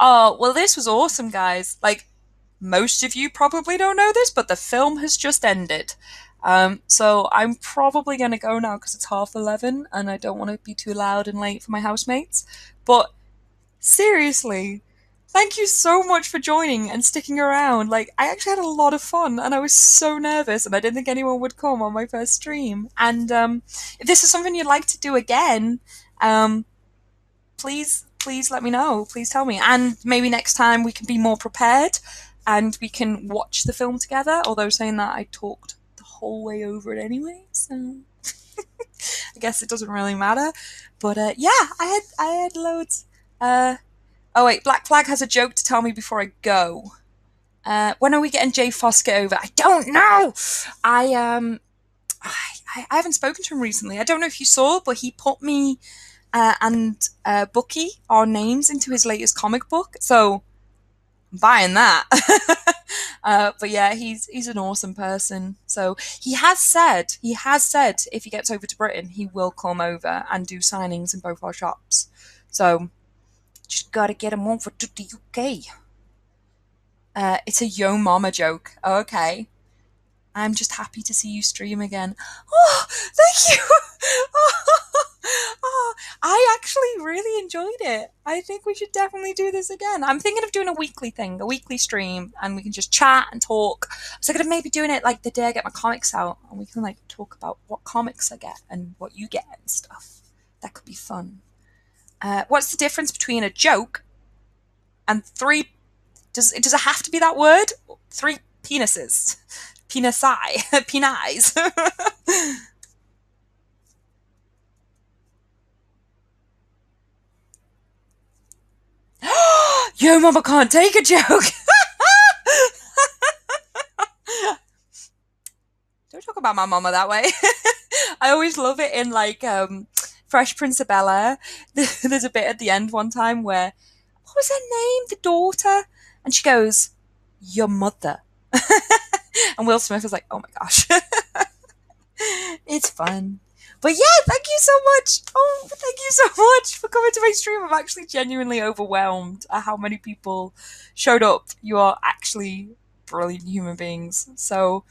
S1: Oh, well, this was awesome, guys. Like, most of you probably don't know this, but the film has just ended. So I'm probably going to go now because it's 11:30 and I don't want to be too loud and late for my housemates. But seriously, thank you so much for joining and sticking around. Like, I actually had a lot of fun and I was so nervous and I didn't think anyone would come on my first stream. And if this is something you'd like to do again, um, please let me know. Please tell me. And maybe next time we can be more prepared and we can watch the film together. Although saying that, I talked the whole way over it anyway, so I guess it doesn't really matter. But yeah, I had loads. Oh wait, Black Flag has a joke to tell me before I go. When are we getting Jay Foskett over? I don't know. I I haven't spoken to him recently. I don't know if you saw, but he put me and Bucky, our names, into his latest comic book. So buying that. But yeah, he's an awesome person. So he has said if he gets over to Britain, he will come over and do signings in both our shops. So just gotta get him over to the UK. It's a Yo Mama joke. Okay. I'm just happy to see you stream again. Oh, thank you. Oh, I actually really enjoyed it. I think we should definitely do this again. I'm thinking of doing a weekly thing, a weekly stream, and we can just chat and talk. So I'm thinking of maybe doing it like the day I get my comics out, and we can like talk about what comics I get and what you get and stuff. That could be fun. What's the difference between a joke and three? Does it have to be that word? Three penises. Penisi. Penis. Yo, mama can't take a joke. Don't talk about my mama that way. I always love it in like Fresh Prince of Bel Air. There's a bit at the end one time where what was her name? The daughter, and she goes, "Your mother," and Will Smith is like, "Oh my gosh." It's fun. But yeah, thank you so much. Oh, thank you so much for coming to my stream. I'm actually genuinely overwhelmed at how many people showed up. You are actually brilliant human beings. So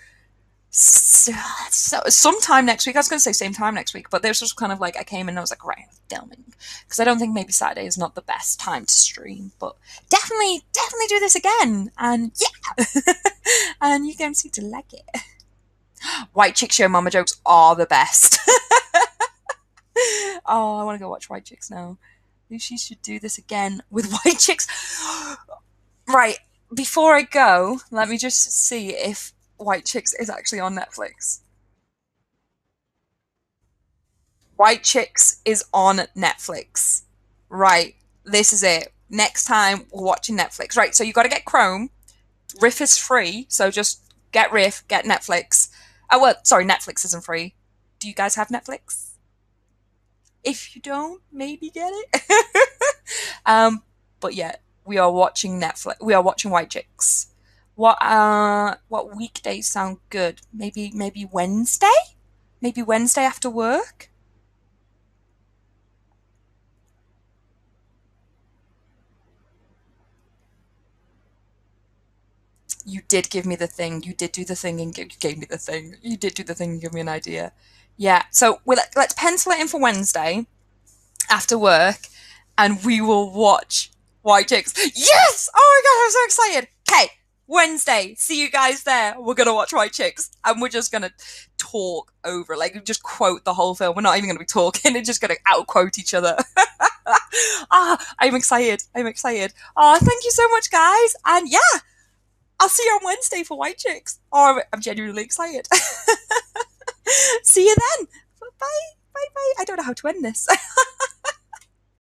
S1: sometime next week, I was going to say same time next week, but this was kind of like I came in and I was like, right, I'm filming. Because I don't think maybe Saturday is not the best time to stream, but definitely do this again. And yeah, and you can seem to like it. White Chick Show Mama jokes are the best. Oh, I want to go watch White Chicks now. Maybe she should do this again with White Chicks. Right, before I go, let me just see if White Chicks is actually on Netflix. White Chicks is on Netflix. Right, this is it. Next time we're watching Netflix. Right, so you got to get Chrome. Riff is free, so just get Riff, get Netflix. Oh, well, sorry, Netflix isn't free. Do you guys have Netflix? If you don't, maybe get it. But yeah, we are watching Netflix. We are watching White Chicks. What weekdays sound good? Maybe Wednesday? Maybe Wednesday after work? You did give me the thing. You did do the thing and you gave me the thing. You did do the thing and give me an idea. Yeah. So let's pencil it in for Wednesday after work, and we will watch White Chicks. Yes! Oh my god, I'm so excited. Okay, Wednesday. See you guys there. We're gonna watch White Chicks, and we're just gonna talk over, like, just quote the whole film. We're not even gonna be talking. We're just gonna out quote each other. I'm excited. I'm excited. Oh, thank you so much, guys. And yeah, I'll see you on Wednesday for White Chicks. Oh, I'm genuinely excited. See you then. Bye. Bye. Bye. I don't know how to end this.